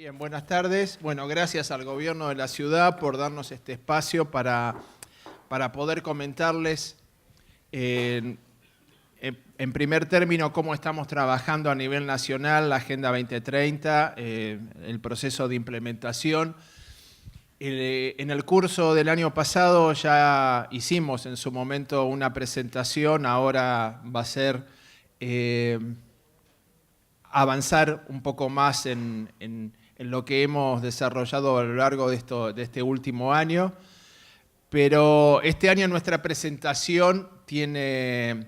Bien, buenas tardes. Bueno, gracias al gobierno de la ciudad por darnos este espacio para poder comentarles en primer término cómo estamos trabajando a nivel nacional la Agenda 2030, el proceso de implementación. En el curso del año pasado ya hicimos en su momento una presentación, ahora va a ser avanzar un poco más en lo que hemos desarrollado a lo largo de este último año. Pero este año nuestra presentación se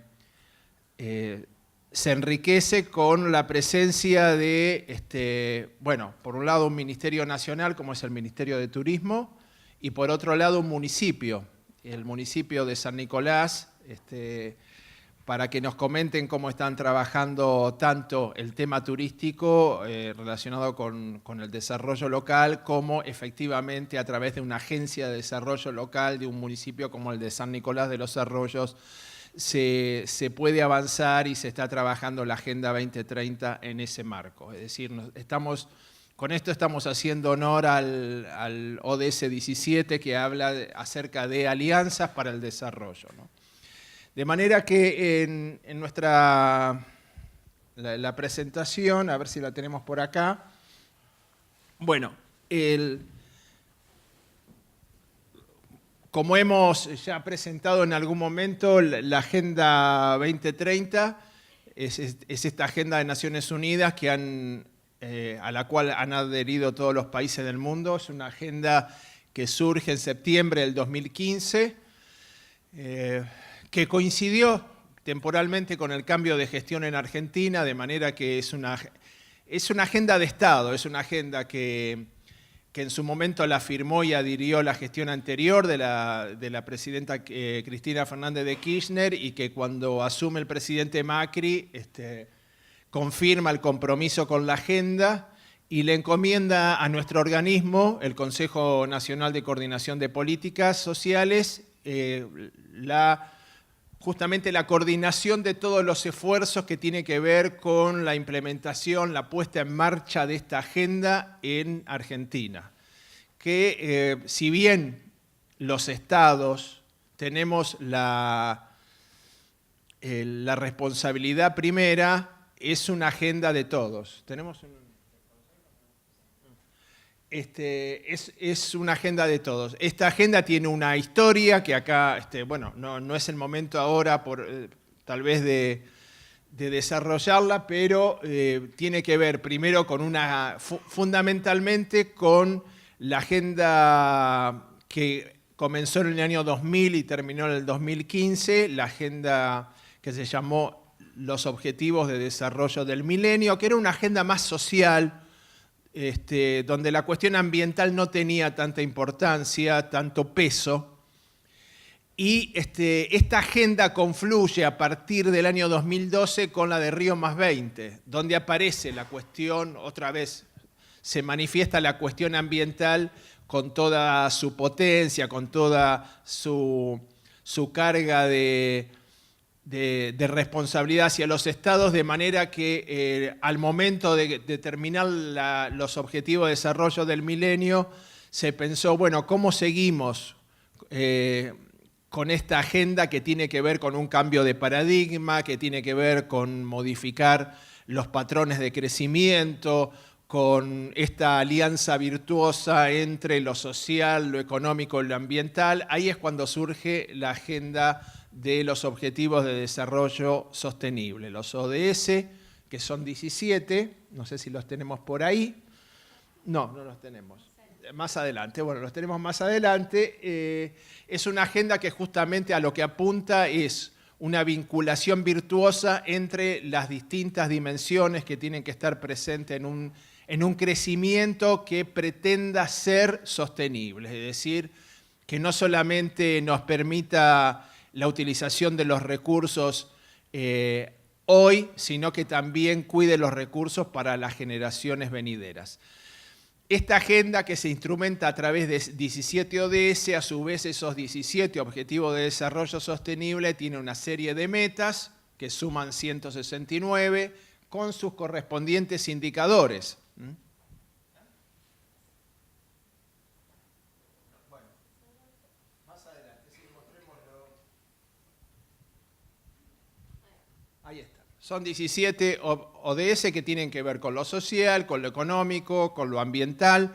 enriquece con la presencia de, bueno, por un lado un ministerio nacional como es el Ministerio de Turismo y por otro lado un municipio, el municipio de San Nicolás, para que nos comenten cómo están trabajando tanto el tema turístico relacionado con el desarrollo local, como efectivamente a través de una agencia de desarrollo local de un municipio como el de San Nicolás de los Arroyos se puede avanzar y se está trabajando la Agenda 2030 en ese marco. Es decir, con esto estamos haciendo honor al ODS 17 que habla acerca de alianzas para el desarrollo, ¿no? De manera que en la presentación, a ver si la tenemos por acá, bueno, como hemos ya presentado en algún momento, la Agenda 2030 es esta Agenda de Naciones Unidas a la cual han adherido todos los países del mundo. Es una agenda que surge en septiembre del 2015, que coincidió temporalmente con el cambio de gestión en Argentina, de manera que es una agenda de Estado, es una agenda que en su momento la firmó y adhirió la gestión anterior de la presidenta Cristina Fernández de Kirchner y que cuando asume el presidente Macri confirma el compromiso con la agenda y le encomienda a nuestro organismo, el Consejo Nacional de Coordinación de Políticas Sociales, justamente la coordinación de todos los esfuerzos que tiene que ver con la implementación, la puesta en marcha de esta agenda en Argentina. Que si bien los estados tenemos la responsabilidad primera, es una agenda de todos. Es una agenda de todos. Esta agenda tiene una historia que acá, bueno, no es el momento ahora tal vez de desarrollarla, pero tiene que ver primero con fundamentalmente con la agenda que comenzó en el año 2000 y terminó en el 2015, la agenda que se llamó Los Objetivos de Desarrollo del Milenio, que era una agenda más social, donde la cuestión ambiental no tenía tanta importancia, tanto peso. Y esta agenda confluye a partir del año 2012 con la de Río + 20, donde aparece la cuestión, otra vez se manifiesta la cuestión ambiental con toda su potencia, con toda su carga de responsabilidad hacia los estados, de manera que al momento de determinar los objetivos de desarrollo del milenio, se pensó, bueno, ¿cómo seguimos con esta agenda que tiene que ver con un cambio de paradigma, que tiene que ver con modificar los patrones de crecimiento, con esta alianza virtuosa entre lo social, lo económico y lo ambiental? Ahí es cuando surge la agenda de los Objetivos de Desarrollo Sostenible, los ODS, que son 17, no sé si los tenemos por ahí. No los tenemos. Más adelante, bueno, los tenemos más adelante. Es una agenda que justamente a lo que apunta es una vinculación virtuosa entre las distintas dimensiones que tienen que estar presentes en un crecimiento que pretenda ser sostenible, es decir, que no solamente nos permita la utilización de los recursos hoy, sino que también cuide los recursos para las generaciones venideras. Esta agenda que se instrumenta a través de 17 ODS, a su vez esos 17 Objetivos de Desarrollo Sostenible tiene una serie de metas que suman 169 con sus correspondientes indicadores. Ahí está. Son 17 ODS que tienen que ver con lo social, con lo económico, con lo ambiental,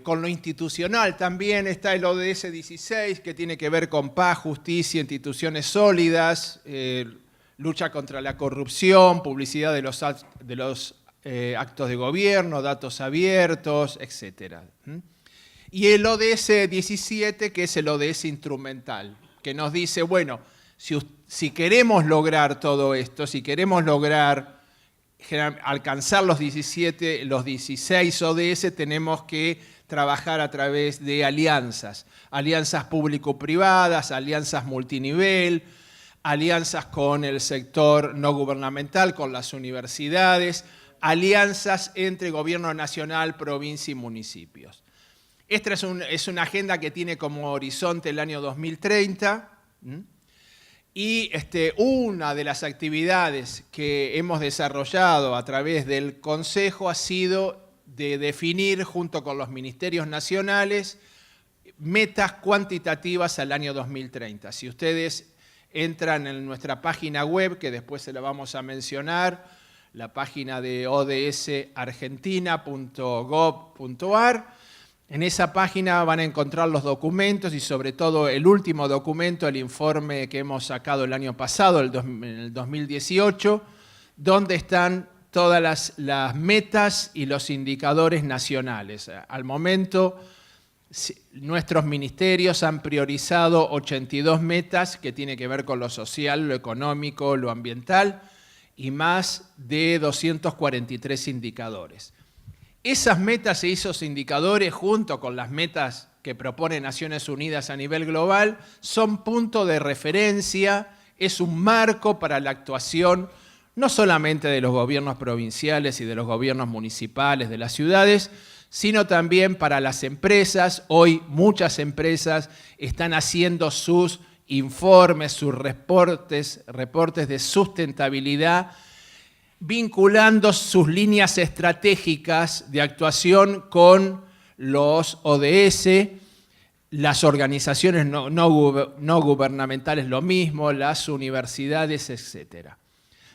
con lo institucional. También está el ODS 16 que tiene que ver con paz, justicia, instituciones sólidas, lucha contra la corrupción, publicidad de los actos de gobierno, datos abiertos, etc. Y el ODS 17, que es el ODS instrumental, que nos dice, bueno, si queremos lograr todo esto, si queremos lograr alcanzar los 16 ODS, tenemos que trabajar a través de alianzas público-privadas, alianzas multinivel, alianzas con el sector no gubernamental, con las universidades, alianzas entre gobierno nacional, provincia y municipios. Esta es una agenda que tiene como horizonte el año 2030, y una de las actividades que hemos desarrollado a través del Consejo ha sido de definir, junto con los ministerios nacionales, metas cuantitativas al año 2030. Si ustedes entran en nuestra página web, que después se la vamos a mencionar, la página de odsargentina.gov.ar, en esa página van a encontrar los documentos y sobre todo el último documento, el informe que hemos sacado el año pasado, en el 2018, donde están todas las metas y los indicadores nacionales. Al momento, nuestros ministerios han priorizado 82 metas que tienen que ver con lo social, lo económico, lo ambiental y más de 243 indicadores. Esas metas y esos indicadores, junto con las metas que propone Naciones Unidas a nivel global, son punto de referencia, es un marco para la actuación no solamente de los gobiernos provinciales y de los gobiernos municipales de las ciudades, sino también para las empresas. Hoy muchas empresas están haciendo sus informes, sus reportes de sustentabilidad, vinculando sus líneas estratégicas de actuación con los ODS, las organizaciones no gubernamentales lo mismo, las universidades, etc.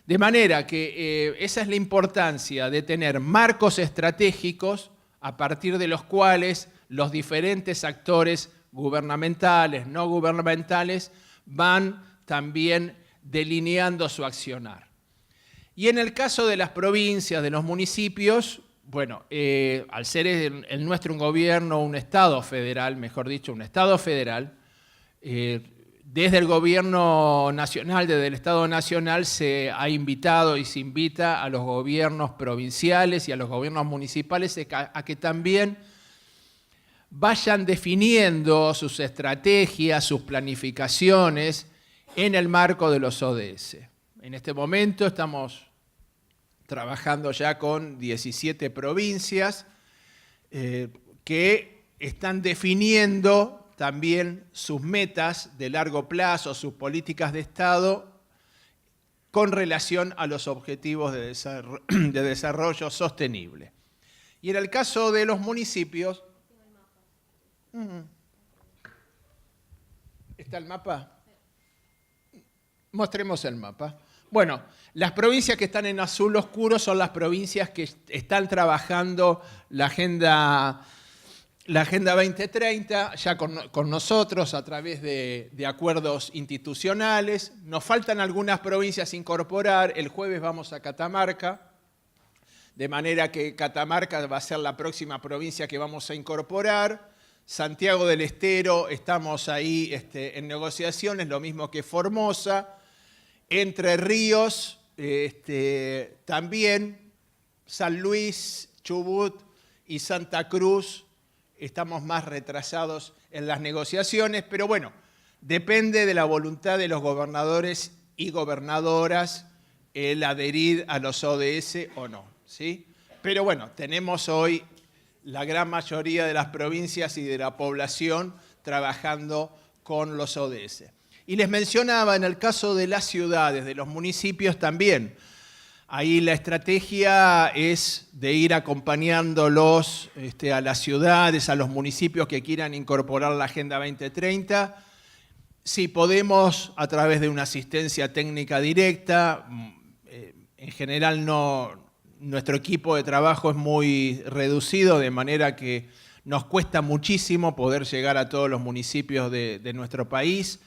De manera que esa es la importancia de tener marcos estratégicos a partir de los cuales los diferentes actores gubernamentales, no gubernamentales, van también delineando su accionar. Y en el caso de las provincias, de los municipios, bueno, al ser el nuestro un gobierno, un Estado federal, mejor dicho, un Estado federal, desde el gobierno nacional, desde el Estado nacional, se ha invitado y se invita a los gobiernos provinciales y a los gobiernos municipales a que también vayan definiendo sus estrategias, sus planificaciones en el marco de los ODS. En este momento estamos trabajando ya con 17 provincias que están definiendo también sus metas de largo plazo, sus políticas de Estado con relación a los objetivos de desarrollo sostenible. Y en el caso de los municipios... ¿Está el mapa? Mostremos el mapa. Bueno, las provincias que están en azul oscuro son las provincias que están trabajando la Agenda 2030 ya con nosotros a través de acuerdos institucionales. Nos faltan algunas provincias a incorporar. El jueves vamos a Catamarca, de manera que Catamarca va a ser la próxima provincia que vamos a incorporar. Santiago del Estero, estamos ahí en negociaciones, lo mismo que Formosa. Entre Ríos, también San Luis, Chubut y Santa Cruz, estamos más retrasados en las negociaciones, pero bueno, depende de la voluntad de los gobernadores y gobernadoras el adherir a los ODS o no, ¿sí? Pero bueno, tenemos hoy la gran mayoría de las provincias y de la población trabajando con los ODS. Y les mencionaba, en el caso de las ciudades, de los municipios también, ahí la estrategia es de ir acompañándolos a las ciudades, a los municipios que quieran incorporar la Agenda 2030, Sí, podemos a través de una asistencia técnica directa. En general nuestro equipo de trabajo es muy reducido, de manera que nos cuesta muchísimo poder llegar a todos los municipios de nuestro país.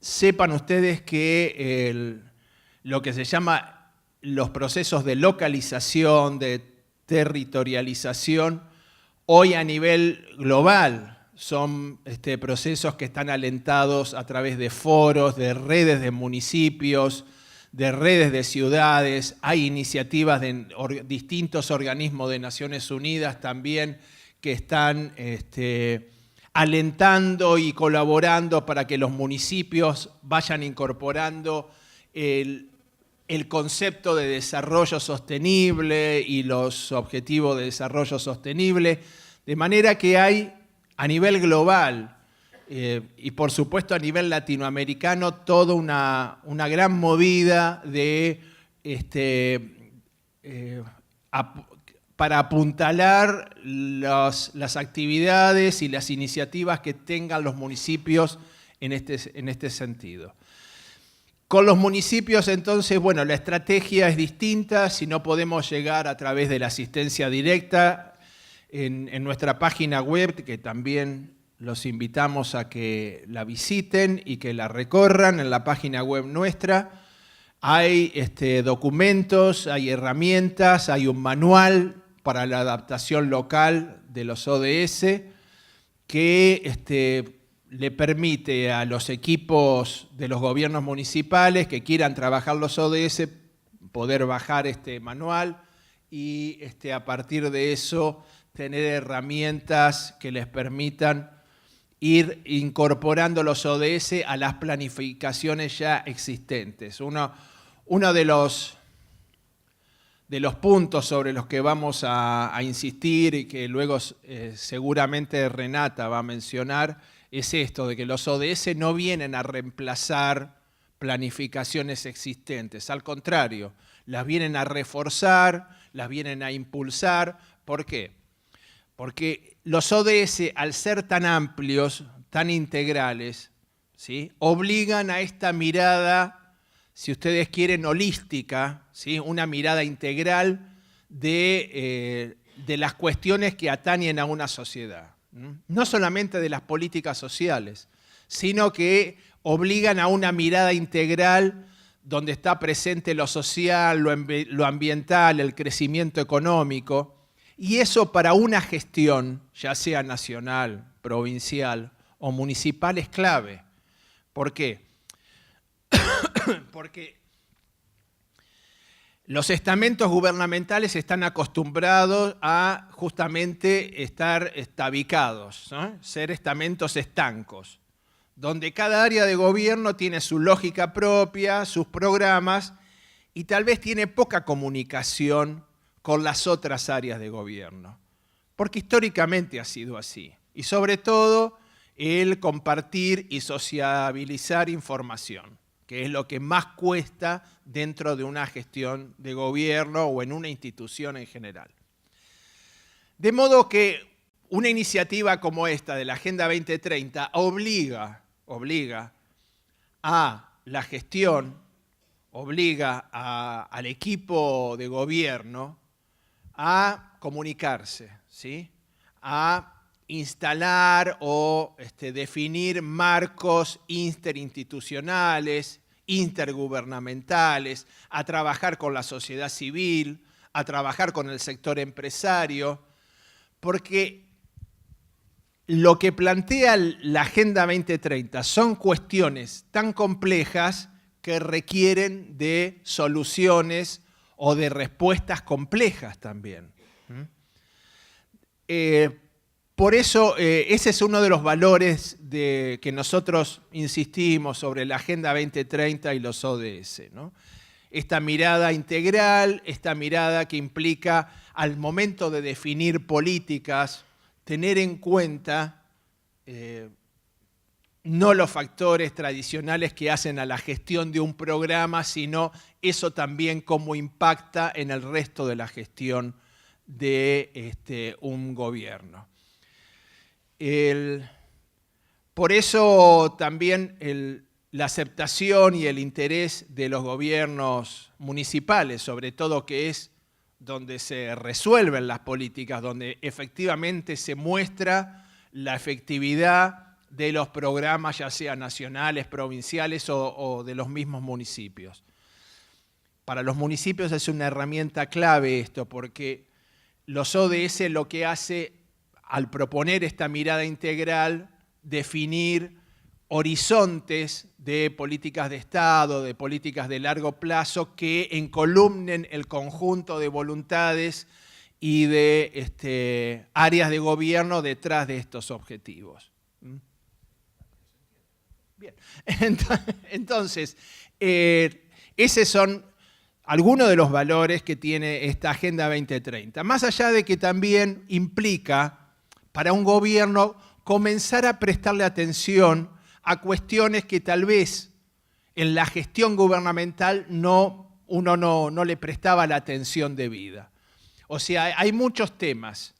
Sepan ustedes que lo que se llama los procesos de localización, de territorialización, hoy a nivel global son procesos que están alentados a través de foros, de redes de municipios, de redes de ciudades. Hay iniciativas de distintos organismos de Naciones Unidas también que están alentando y colaborando para que los municipios vayan incorporando el concepto de desarrollo sostenible y los objetivos de desarrollo sostenible, de manera que hay a nivel global y por supuesto a nivel latinoamericano toda una gran movida de, para apuntalar las actividades y las iniciativas que tengan los municipios en este sentido. Con los municipios, entonces, bueno, la estrategia es distinta. Si no podemos llegar a través de la asistencia directa, en nuestra página web, que también los invitamos a que la visiten y que la recorran, en la página web nuestra, hay documentos, hay herramientas, hay un manual para la adaptación local de los ODS que le permite a los equipos de los gobiernos municipales que quieran trabajar los ODS poder bajar este manual y a partir de eso tener herramientas que les permitan ir incorporando los ODS a las planificaciones ya existentes. Uno de los puntos sobre los que vamos a insistir y que luego seguramente Renata va a mencionar es esto, de que los ODS no vienen a reemplazar planificaciones existentes, al contrario, las vienen a reforzar, las vienen a impulsar. ¿Por qué? Porque los ODS, al ser tan amplios, tan integrales, ¿sí?, obligan a esta mirada, si ustedes quieren, holística, ¿sí?, una mirada integral de las cuestiones que atañen a una sociedad. No solamente de las políticas sociales, sino que obligan a una mirada integral donde está presente lo social, lo ambiental, el crecimiento económico. Y eso para una gestión, ya sea nacional, provincial o municipal, es clave. ¿Por qué? Porque los estamentos gubernamentales están acostumbrados a justamente estar estabicados, ¿no?, ser estamentos estancos, donde cada área de gobierno tiene su lógica propia, sus programas, y tal vez tiene poca comunicación con las otras áreas de gobierno, porque históricamente ha sido así. Y sobre todo el compartir y sociabilizar información, que es lo que más cuesta dentro de una gestión de gobierno o en una institución en general. De modo que una iniciativa como esta de la Agenda 2030 obliga a la gestión, obliga al equipo de gobierno a comunicarse, ¿sí?, a instalar o definir marcos interinstitucionales, intergubernamentales, a trabajar con la sociedad civil, a trabajar con el sector empresario, porque lo que plantea la Agenda 2030 son cuestiones tan complejas que requieren de soluciones o de respuestas complejas también. Por eso, ese es uno de los valores que nosotros insistimos sobre la Agenda 2030 y los ODS, ¿no? Esta mirada integral, esta mirada que implica al momento de definir políticas, tener en cuenta no los factores tradicionales que hacen a la gestión de un programa, sino eso también cómo impacta en el resto de la gestión de un gobierno. Por eso también la aceptación y el interés de los gobiernos municipales, sobre todo que es donde se resuelven las políticas, donde efectivamente se muestra la efectividad de los programas, ya sean nacionales, provinciales o de los mismos municipios. Para los municipios es una herramienta clave esto, porque los ODS lo que hace al proponer esta mirada integral, definir horizontes de políticas de Estado, de políticas de largo plazo que encolumnen el conjunto de voluntades y de áreas de gobierno detrás de estos objetivos. Bien, entonces, esos son algunos de los valores que tiene esta Agenda 2030. Más allá de que también implica para un gobierno comenzar a prestarle atención a cuestiones que tal vez en la gestión gubernamental uno no le prestaba la atención debida. O sea, hay muchos temas,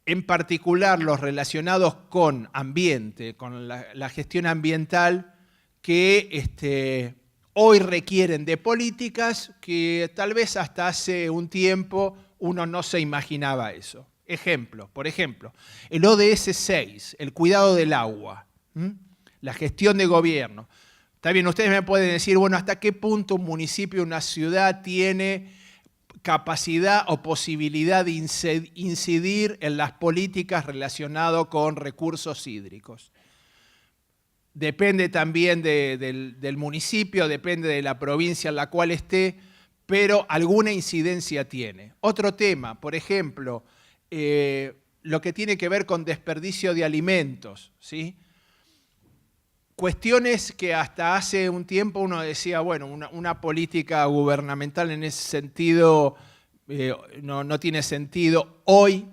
en particular los relacionados con ambiente, con la gestión ambiental, que hoy requieren de políticas que tal vez hasta hace un tiempo uno no se imaginaba eso. Por ejemplo, el ODS 6, el cuidado del agua, la gestión de gobierno. Está bien, ustedes me pueden decir, bueno, ¿hasta qué punto un municipio, una ciudad tiene capacidad o posibilidad de incidir en las políticas relacionadas con recursos hídricos? Depende también del municipio, depende de la provincia en la cual esté, pero alguna incidencia tiene. Otro tema, por ejemplo, lo que tiene que ver con desperdicio de alimentos, ¿sí? Cuestiones que hasta hace un tiempo uno decía, bueno, una política gubernamental en ese sentido no tiene sentido. Hoy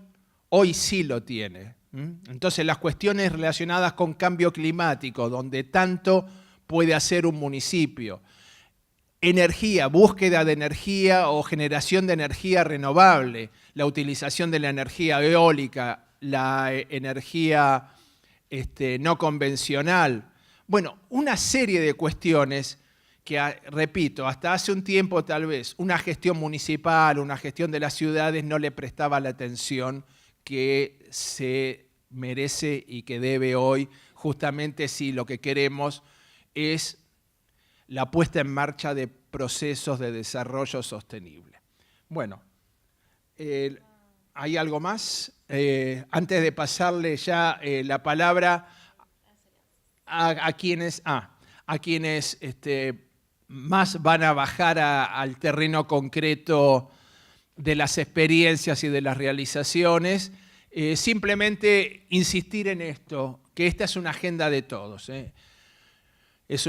sí lo tiene. Entonces las cuestiones relacionadas con cambio climático, donde tanto puede hacer un municipio. Energía, búsqueda de energía o generación de energía renovable, la utilización de la energía eólica, la energía no convencional. Bueno, una serie de cuestiones que, repito, hasta hace un tiempo tal vez una gestión municipal, una gestión de las ciudades no le prestaba la atención que se merece y que debe hoy, justamente si lo que queremos es la puesta en marcha de procesos de desarrollo sostenible. Bueno, ¿hay algo más? Antes de pasarle ya la palabra a quienes más van a bajar al terreno concreto de las experiencias y de las realizaciones, simplemente insistir en esto, que esta es una agenda de todos.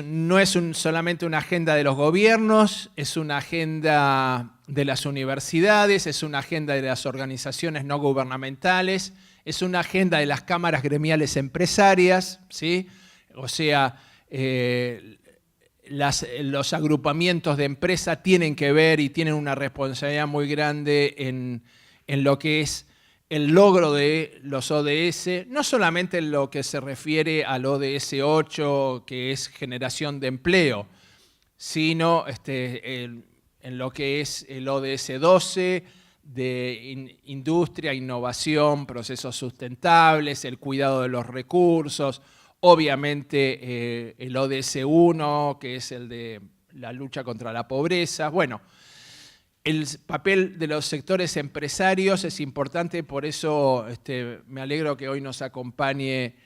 No es solamente una agenda de los gobiernos, es una agenda de las universidades, es una agenda de las organizaciones no gubernamentales, es una agenda de las cámaras gremiales empresarias, ¿sí? O sea, los agrupamientos de empresas tienen que ver y tienen una responsabilidad muy grande en lo que es el logro de los ODS, no solamente en lo que se refiere al ODS 8, que es generación de empleo, sino en lo que es el ODS 12, de industria, innovación, procesos sustentables, el cuidado de los recursos, obviamente el ODS 1, que es el de la lucha contra la pobreza. Bueno, el papel de los sectores empresarios es importante, por eso me alegro que hoy nos acompañe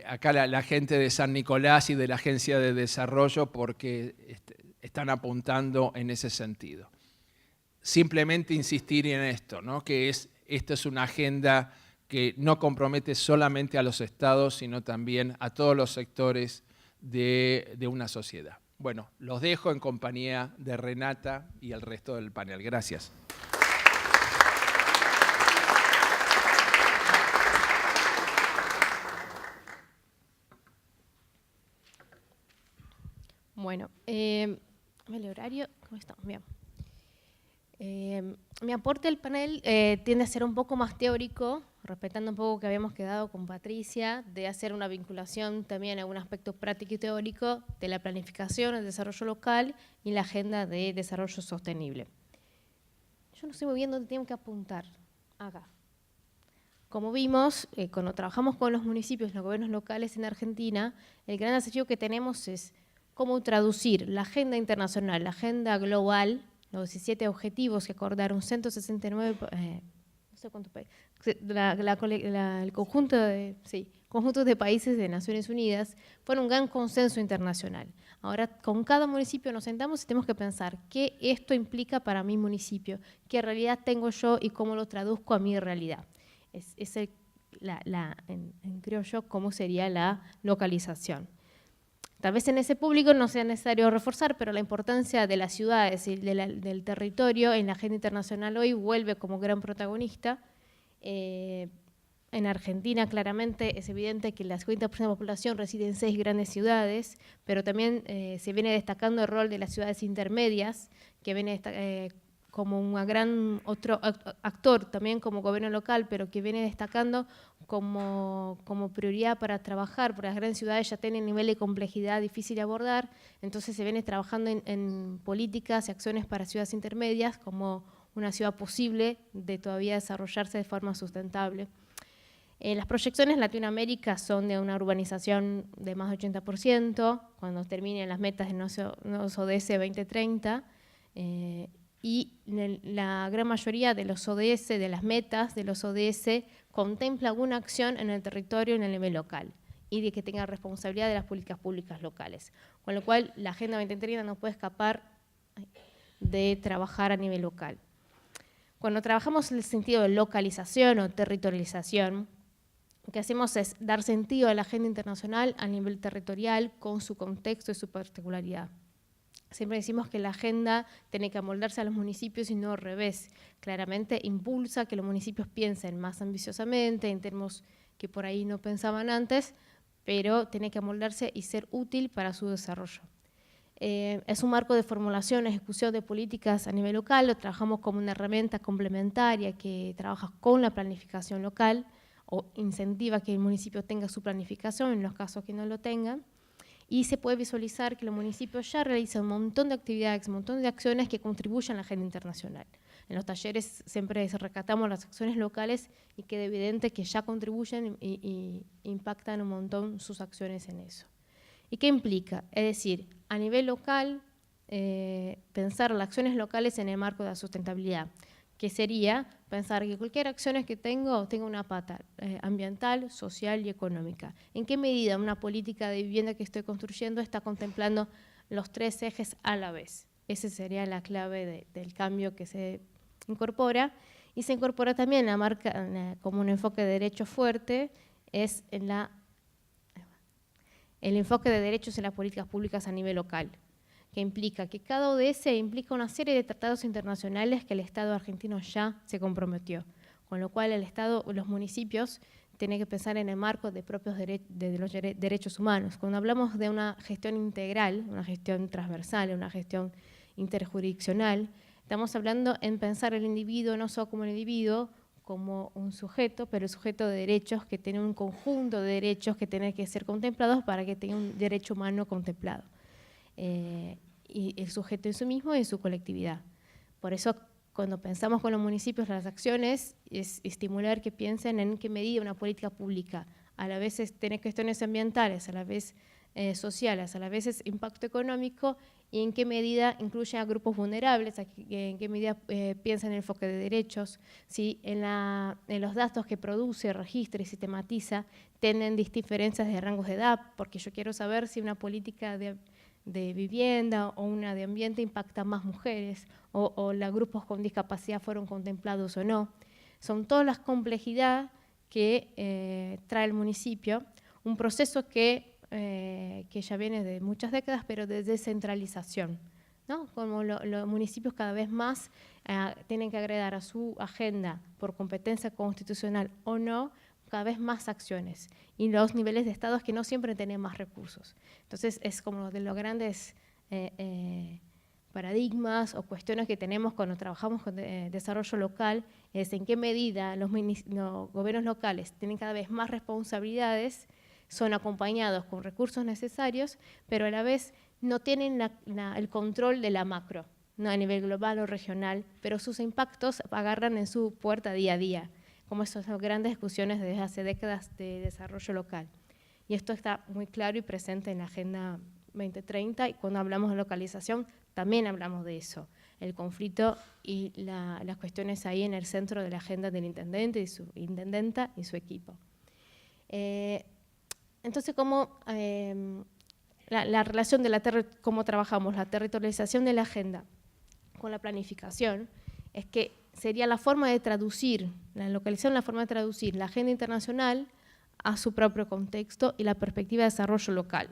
acá la gente de San Nicolás y de la Agencia de Desarrollo, porque están apuntando en ese sentido. Simplemente insistir en esto, ¿no? Que esta es una agenda que no compromete solamente a los estados, sino también a todos los sectores de una sociedad. Bueno, los dejo en compañía de Renata y el resto del panel. Gracias. Bueno, el horario, ¿cómo estamos? Bien. Mi aporte al panel tiende a ser un poco más teórico, respetando un poco que habíamos quedado con Patricia, de hacer una vinculación también a un aspecto práctico y teórico de la planificación, el desarrollo local y la agenda de desarrollo sostenible. Yo no estoy muy bien dónde tengo que apuntar. Acá. Como vimos, cuando trabajamos con los municipios, los gobiernos locales en Argentina, el gran desafío que tenemos es cómo traducir la agenda internacional, la agenda global, los 17 objetivos que acordaron 169, no sé cuántos países, el conjunto de países de Naciones Unidas, fue un gran consenso internacional. Ahora, con cada municipio nos sentamos y tenemos que pensar qué esto implica para mi municipio, qué realidad tengo yo y cómo lo traduzco a mi realidad. Creo yo, cómo sería la localización. Tal vez en ese público no sea necesario reforzar, pero la importancia de las ciudades y del territorio en la agenda internacional hoy vuelve como gran protagonista. En Argentina, claramente, es evidente que el 50% de la población reside en 6 grandes ciudades, pero también se viene destacando el rol de las ciudades intermedias, que viene como un gran otro actor, también como gobierno local, pero que viene destacando como prioridad para trabajar, porque las grandes ciudades ya tienen nivel de complejidad difícil de abordar, entonces se viene trabajando en políticas y acciones para ciudades intermedias como una ciudad posible de todavía desarrollarse de forma sustentable. Las proyecciones en Latinoamérica son de una urbanización de más de 80%, cuando terminen las metas de los ODS 2030, y la gran mayoría de los ODS, de las metas de los ODS, contempla alguna acción en el territorio en el nivel local y de que tenga responsabilidad de las políticas públicas locales. Con lo cual, la Agenda 2030 no puede escapar de trabajar a nivel local. Cuando trabajamos en el sentido de localización o territorialización, lo que hacemos es dar sentido a la agenda internacional a nivel territorial con su contexto y su particularidad. Siempre decimos que la agenda tiene que amoldarse a los municipios y no al revés. Claramente impulsa que los municipios piensen más ambiciosamente, en términos que por ahí no pensaban antes, pero tiene que amoldarse y ser útil para su desarrollo. Es un marco de formulación, ejecución de políticas a nivel local, lo trabajamos como una herramienta complementaria que trabaja con la planificación local o incentiva que el municipio tenga su planificación en los casos que no lo tengan. Y se puede visualizar que los municipios ya realizan un montón de actividades, un montón de acciones que contribuyen a la agenda internacional. En los talleres siempre rescatamos las acciones locales y queda evidente que ya contribuyen y impactan un montón sus acciones en eso. ¿Y qué implica? Es decir, a nivel local, pensar las acciones locales en el marco de la sustentabilidad, que sería pensar que cualquier acción que tenga una pata ambiental, social y económica. ¿En qué medida una política de vivienda que estoy construyendo está contemplando los 3 ejes a la vez? Esa sería la clave del cambio que se incorpora. Y se incorpora también la marca como un enfoque de derecho fuerte, es el enfoque de derechos en las políticas públicas a nivel local, que implica que cada ODS implica una serie de tratados internacionales que el Estado argentino ya se comprometió, con lo cual el Estado, los municipios, tienen que pensar en el marco de propios de los derechos humanos. Cuando hablamos de una gestión integral, una gestión transversal, una gestión interjurisdiccional, estamos hablando en pensar el individuo no solo como un individuo, como un sujeto, pero el sujeto de derechos que tiene un conjunto de derechos que tienen que ser contemplados para que tenga un derecho humano contemplado. Y el sujeto en sí mismo y en su colectividad. Por eso, cuando pensamos con los municipios las acciones, es estimular que piensen en qué medida una política pública a la vez tiene cuestiones ambientales, a la vez sociales, a la vez es impacto económico, y en qué medida incluye a grupos vulnerables, en qué medida piensa en el enfoque de derechos, si en los datos que produce, registra y sistematiza tienen diferencias de rangos de edad, porque yo quiero saber si una política de vivienda o una de ambiente impacta más mujeres o los grupos con discapacidad fueron contemplados o no. Son todas las complejidades que trae el municipio, un proceso que ya viene de muchas décadas, pero de descentralización, ¿no? Como los municipios cada vez más tienen que agregar a su agenda, por competencia constitucional o no, cada vez más acciones, y los niveles de estados que no siempre tienen más recursos. Entonces es como de los grandes paradigmas o cuestiones que tenemos cuando trabajamos con desarrollo local es en qué medida los gobiernos locales tienen cada vez más responsabilidades, son acompañados con recursos necesarios, pero a la vez no tienen el control de la macro, no a nivel global o regional, pero sus impactos agarran en su puerta día a día, como esas grandes discusiones desde hace décadas de desarrollo local. Y esto está muy claro y presente en la Agenda 2030, y cuando hablamos de localización también hablamos de eso, el conflicto y las cuestiones ahí en el centro de la agenda del intendente y su intendenta y su equipo. Entonces, ¿cómo la relación de cómo trabajamos la territorialización de la agenda con la planificación? Es que sería la forma de traducir, la localización, la forma de traducir la agenda internacional a su propio contexto y la perspectiva de desarrollo local.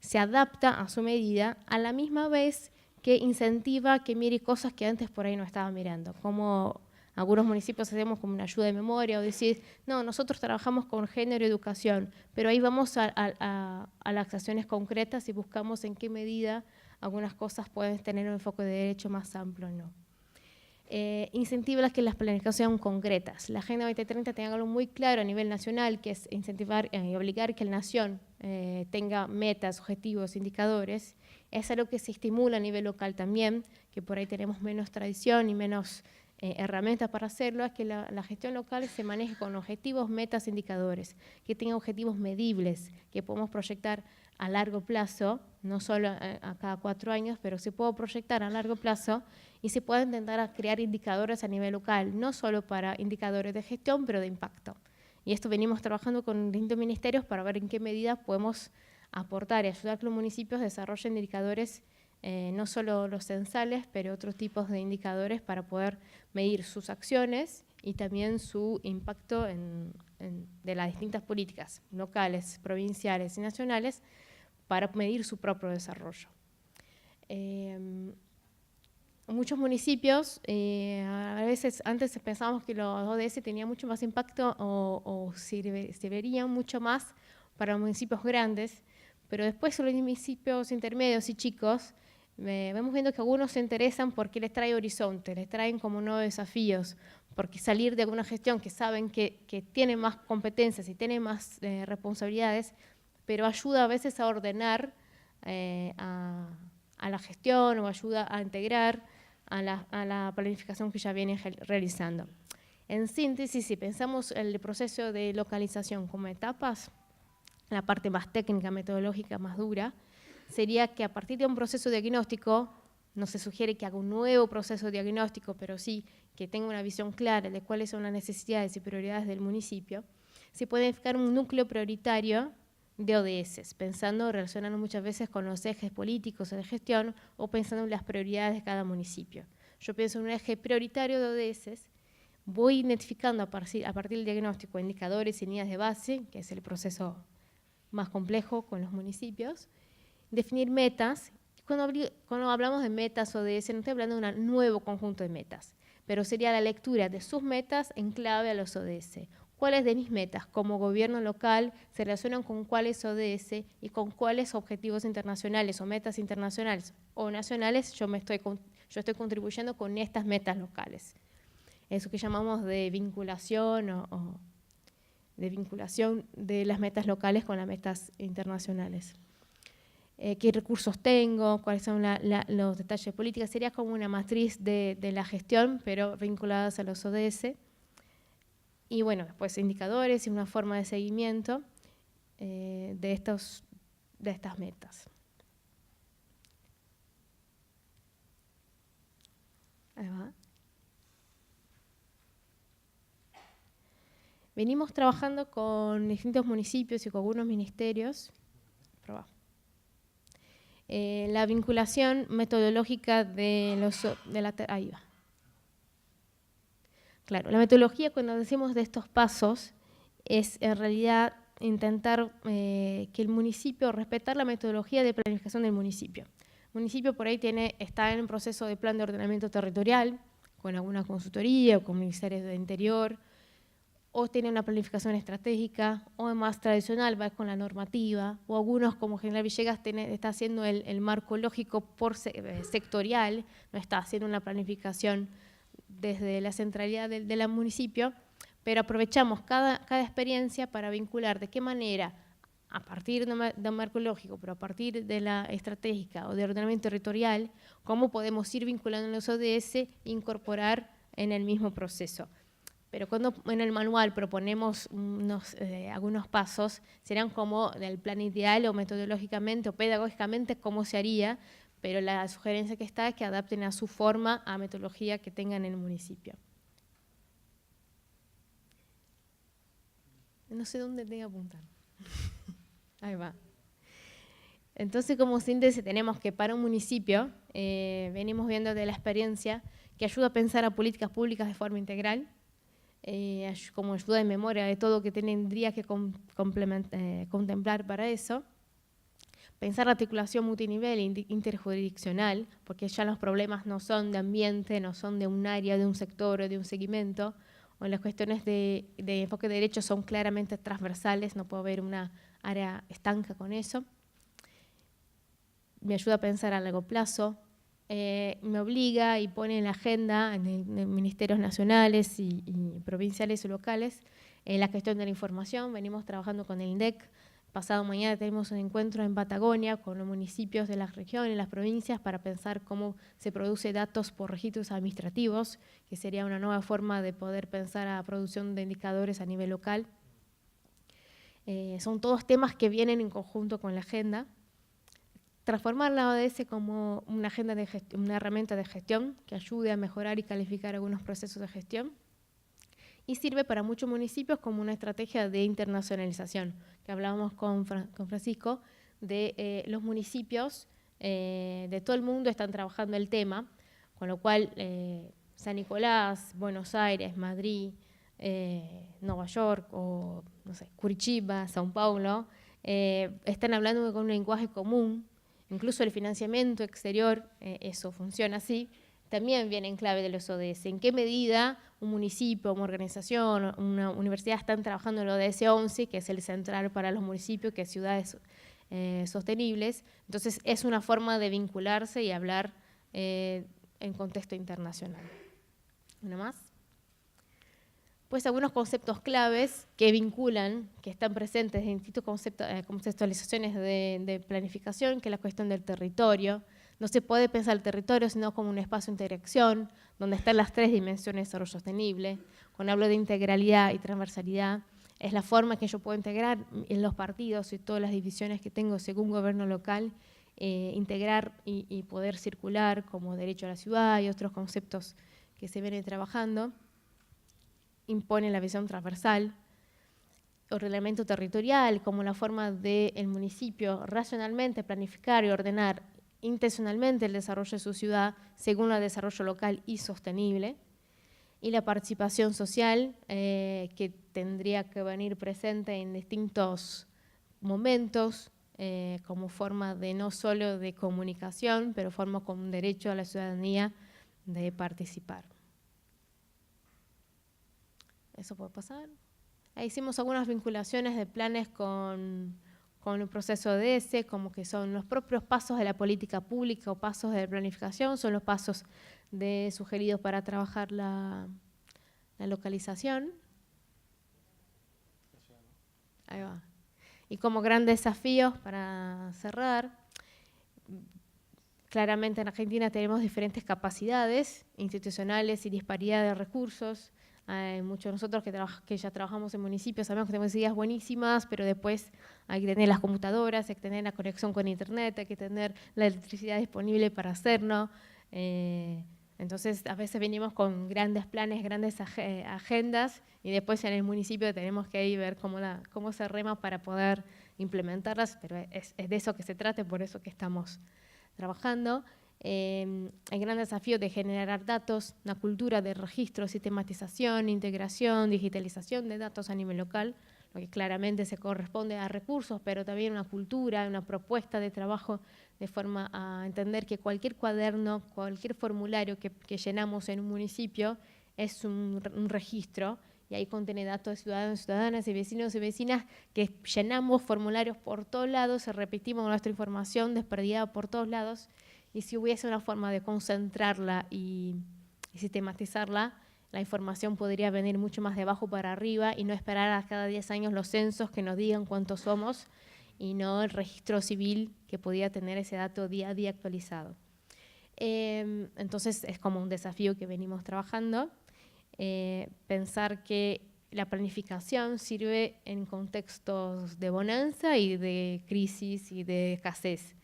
Se adapta a su medida, a la misma vez que incentiva que mire cosas que antes por ahí no estaba mirando, como algunos municipios hacemos como una ayuda de memoria o decir, no, nosotros trabajamos con género y educación, pero ahí vamos a las acciones concretas y buscamos en qué medida algunas cosas pueden tener un enfoque de derecho más amplio o no. Incentiva que las planificaciones sean concretas. La Agenda 2030 tenga algo muy claro a nivel nacional, que es incentivar y obligar que la nación tenga metas, objetivos, indicadores. Es algo que se estimula a nivel local también, que por ahí tenemos menos tradición y menos herramientas para hacerlo, es que la gestión local se maneje con objetivos, metas, indicadores, que tenga objetivos medibles, que podamos proyectar a largo plazo, no solo a cada 4 años, pero se puede proyectar a largo plazo y se puede intentar crear indicadores a nivel local, no solo para indicadores de gestión, pero de impacto. Y esto venimos trabajando con distintos ministerios para ver en qué medida podemos aportar y ayudar a que los municipios desarrollen indicadores, no solo los censales, pero otros tipos de indicadores para poder medir sus acciones y también su impacto de las distintas políticas locales, provinciales y nacionales para medir su propio desarrollo. Muchos municipios, a veces antes pensábamos que los ODS tenían mucho más impacto o servirían mucho más para los municipios grandes, pero después los municipios intermedios y chicos, vemos viendo que algunos se interesan porque les trae horizonte, les traen como nuevos desafíos, porque salir de alguna gestión que saben que tiene más competencias y tiene más responsabilidades, pero ayuda a veces a ordenar a la gestión o ayuda a integrar a la planificación que ya vienen realizando. En síntesis, si pensamos el proceso de localización como etapas, la parte más técnica, metodológica, más dura, sería que a partir de un proceso diagnóstico, no se sugiere que haga un nuevo proceso diagnóstico, pero sí que tenga una visión clara de cuáles son las necesidades y prioridades del municipio, se puede identificar un núcleo prioritario de ODS, pensando, relacionando muchas veces con los ejes políticos de gestión o pensando en las prioridades de cada municipio. Yo pienso en un eje prioritario de ODS, voy identificando a partir del diagnóstico indicadores y líneas de base, que es el proceso más complejo con los municipios, definir metas. Cuando hablamos de metas ODS, no estoy hablando de un nuevo conjunto de metas, pero sería la lectura de sus metas en clave a los ODS. ¿Cuáles de mis metas como gobierno local se relacionan con cuáles ODS y con cuáles objetivos internacionales o metas internacionales o nacionales yo estoy contribuyendo con estas metas locales? Eso que llamamos de vinculación o de vinculación de las metas locales con las metas internacionales. ¿Qué recursos tengo? ¿Cuáles son los detalles de política? Sería como una matriz de la gestión, pero vinculadas a los ODS. Y bueno, después indicadores y una forma de seguimiento de estas metas. Ahí va. Venimos trabajando con distintos municipios y con algunos ministerios. La vinculación metodológica ahí va. Claro, la metodología cuando decimos de estos pasos es en realidad intentar que el municipio, respetar la metodología de planificación del municipio. El municipio por ahí está en un proceso de plan de ordenamiento territorial, con alguna consultoría o con ministerios de Interior, o tiene una planificación estratégica, o es más tradicional, va con la normativa, o algunos, como General Villegas, está haciendo el marco lógico sectorial, no está haciendo una planificación desde la centralidad del municipio, pero aprovechamos cada experiencia para vincular de qué manera, a partir de un marco lógico, pero a partir de la estratégica o de ordenamiento territorial, cómo podemos ir vinculando los ODS e incorporar en el mismo proceso. Pero cuando en el manual proponemos algunos pasos, serán como del plan ideal o metodológicamente o pedagógicamente cómo se haría, pero la sugerencia que está es que adapten a su forma, a metodología que tengan en el municipio. No sé dónde tengo que apuntar. Ahí va. Entonces, como síntesis, tenemos que para un municipio, venimos viendo de la experiencia, que ayuda a pensar a políticas públicas de forma integral, como ayuda de memoria de todo que tendría que contemplar para eso. Pensar la articulación multinivel e interjurisdiccional, porque ya los problemas no son de ambiente, no son de un área, de un sector o de un segmento, o las cuestiones de enfoque de derechos son claramente transversales, no puede haber una área estanca con eso. Me ayuda a pensar a largo plazo, me obliga y pone en la agenda en ministerios nacionales y provinciales y locales la gestión de la información. Venimos trabajando con el INDEC. Pasado mañana tenemos un encuentro en Patagonia con los municipios de las regiones, las provincias, para pensar cómo se produce datos por registros administrativos, que sería una nueva forma de poder pensar a producción de indicadores a nivel local. Son todos temas que vienen en conjunto con la agenda. Transformar la ODS como una agenda una herramienta de gestión que ayude a mejorar y calificar algunos procesos de gestión. Y sirve para muchos municipios como una estrategia de internacionalización, que hablábamos con Francisco, de los municipios de todo el mundo están trabajando el tema, con lo cual San Nicolás, Buenos Aires, Madrid, Nueva York, o no sé, Curitiba, São Paulo, están hablando con un lenguaje común. Incluso el financiamiento exterior, eso funciona así, también viene en clave de los ODS. ¿En qué medida un municipio, una organización, una universidad están trabajando en el ODS 11, que es el central para los municipios, que es ciudades sostenibles? Entonces es una forma de vincularse y hablar en contexto internacional. ¿Una más? Pues algunos conceptos claves que vinculan, que están presentes en distintas conceptualizaciones de planificación, que es la cuestión del territorio. No se puede pensar el territorio sino como un espacio de interacción, donde están las tres dimensiones de desarrollo sostenible. Cuando hablo de integralidad y transversalidad, es la forma que yo puedo integrar en los partidos y todas las divisiones que tengo según gobierno local, integrar y poder circular como derecho a la ciudad y otros conceptos que se vienen trabajando. Impone la visión transversal, ordenamiento territorial como la forma del municipio racionalmente planificar y ordenar intencionalmente el desarrollo de su ciudad según el desarrollo local y sostenible, y la participación social que tendría que venir presente en distintos momentos como forma de no solo de comunicación, pero forma como un derecho a la ciudadanía de participar. ¿Eso puede pasar? Ahí hicimos algunas vinculaciones de planes con el proceso ODS, como que son los propios pasos de la política pública o pasos de planificación, son los pasos sugeridos para trabajar la localización. Ahí va. Y como gran desafío, para cerrar, claramente en Argentina tenemos diferentes capacidades institucionales y disparidad de recursos. Hay muchos de nosotros que ya trabajamos en municipios, sabemos que tenemos ideas buenísimas, pero después hay que tener las computadoras, hay que tener la conexión con internet, hay que tener la electricidad disponible para hacerlo. Entonces, a veces venimos con grandes planes, grandes agendas, y después en el municipio tenemos que ir ver cómo se rema para poder implementarlas, pero es de eso que se trata, por eso que estamos trabajando. El gran desafío de generar datos, una cultura de registro, sistematización, integración, digitalización de datos a nivel local, lo que claramente se corresponde a recursos, pero también una cultura, una propuesta de trabajo de forma a entender que cualquier cuaderno, cualquier formulario que llenamos en un municipio es un registro y ahí contiene datos de ciudadanos, ciudadanas y vecinos y vecinas que llenamos formularios por todos lados, repetimos nuestra información desperdigada por todos lados, y si hubiese una forma de concentrarla y sistematizarla, la información podría venir mucho más de abajo para arriba y no esperar a cada 10 años los censos que nos digan cuántos somos y no el registro civil que podía tener ese dato día a día actualizado. Entonces es como un desafío que venimos trabajando, pensar que la planificación sirve en contextos de bonanza y de crisis y de escasez.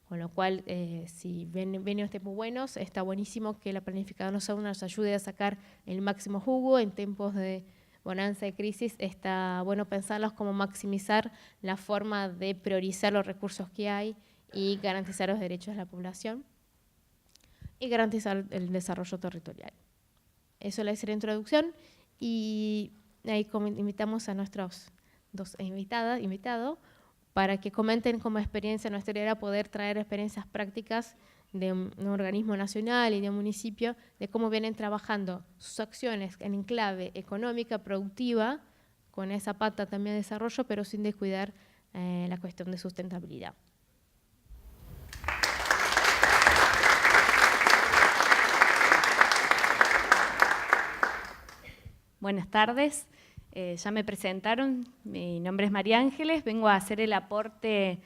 Con lo cual, si vienen tiempos buenos, está buenísimo que la planificación nos ayude a sacar el máximo jugo. En tiempos de bonanza y crisis, está bueno pensarlos como maximizar la forma de priorizar los recursos que hay y garantizar los derechos de la población y garantizar el desarrollo territorial. Eso es la introducción, y ahí invitamos a nuestros dos invitados para que comenten como experiencia. Nuestra idea era poder traer experiencias prácticas de un organismo nacional y de un municipio, de cómo vienen trabajando sus acciones en clave económica, productiva, con esa pata también de desarrollo, pero sin descuidar la cuestión de sustentabilidad. Buenas tardes. Ya me presentaron, mi nombre es María Ángeles, vengo a hacer el aporte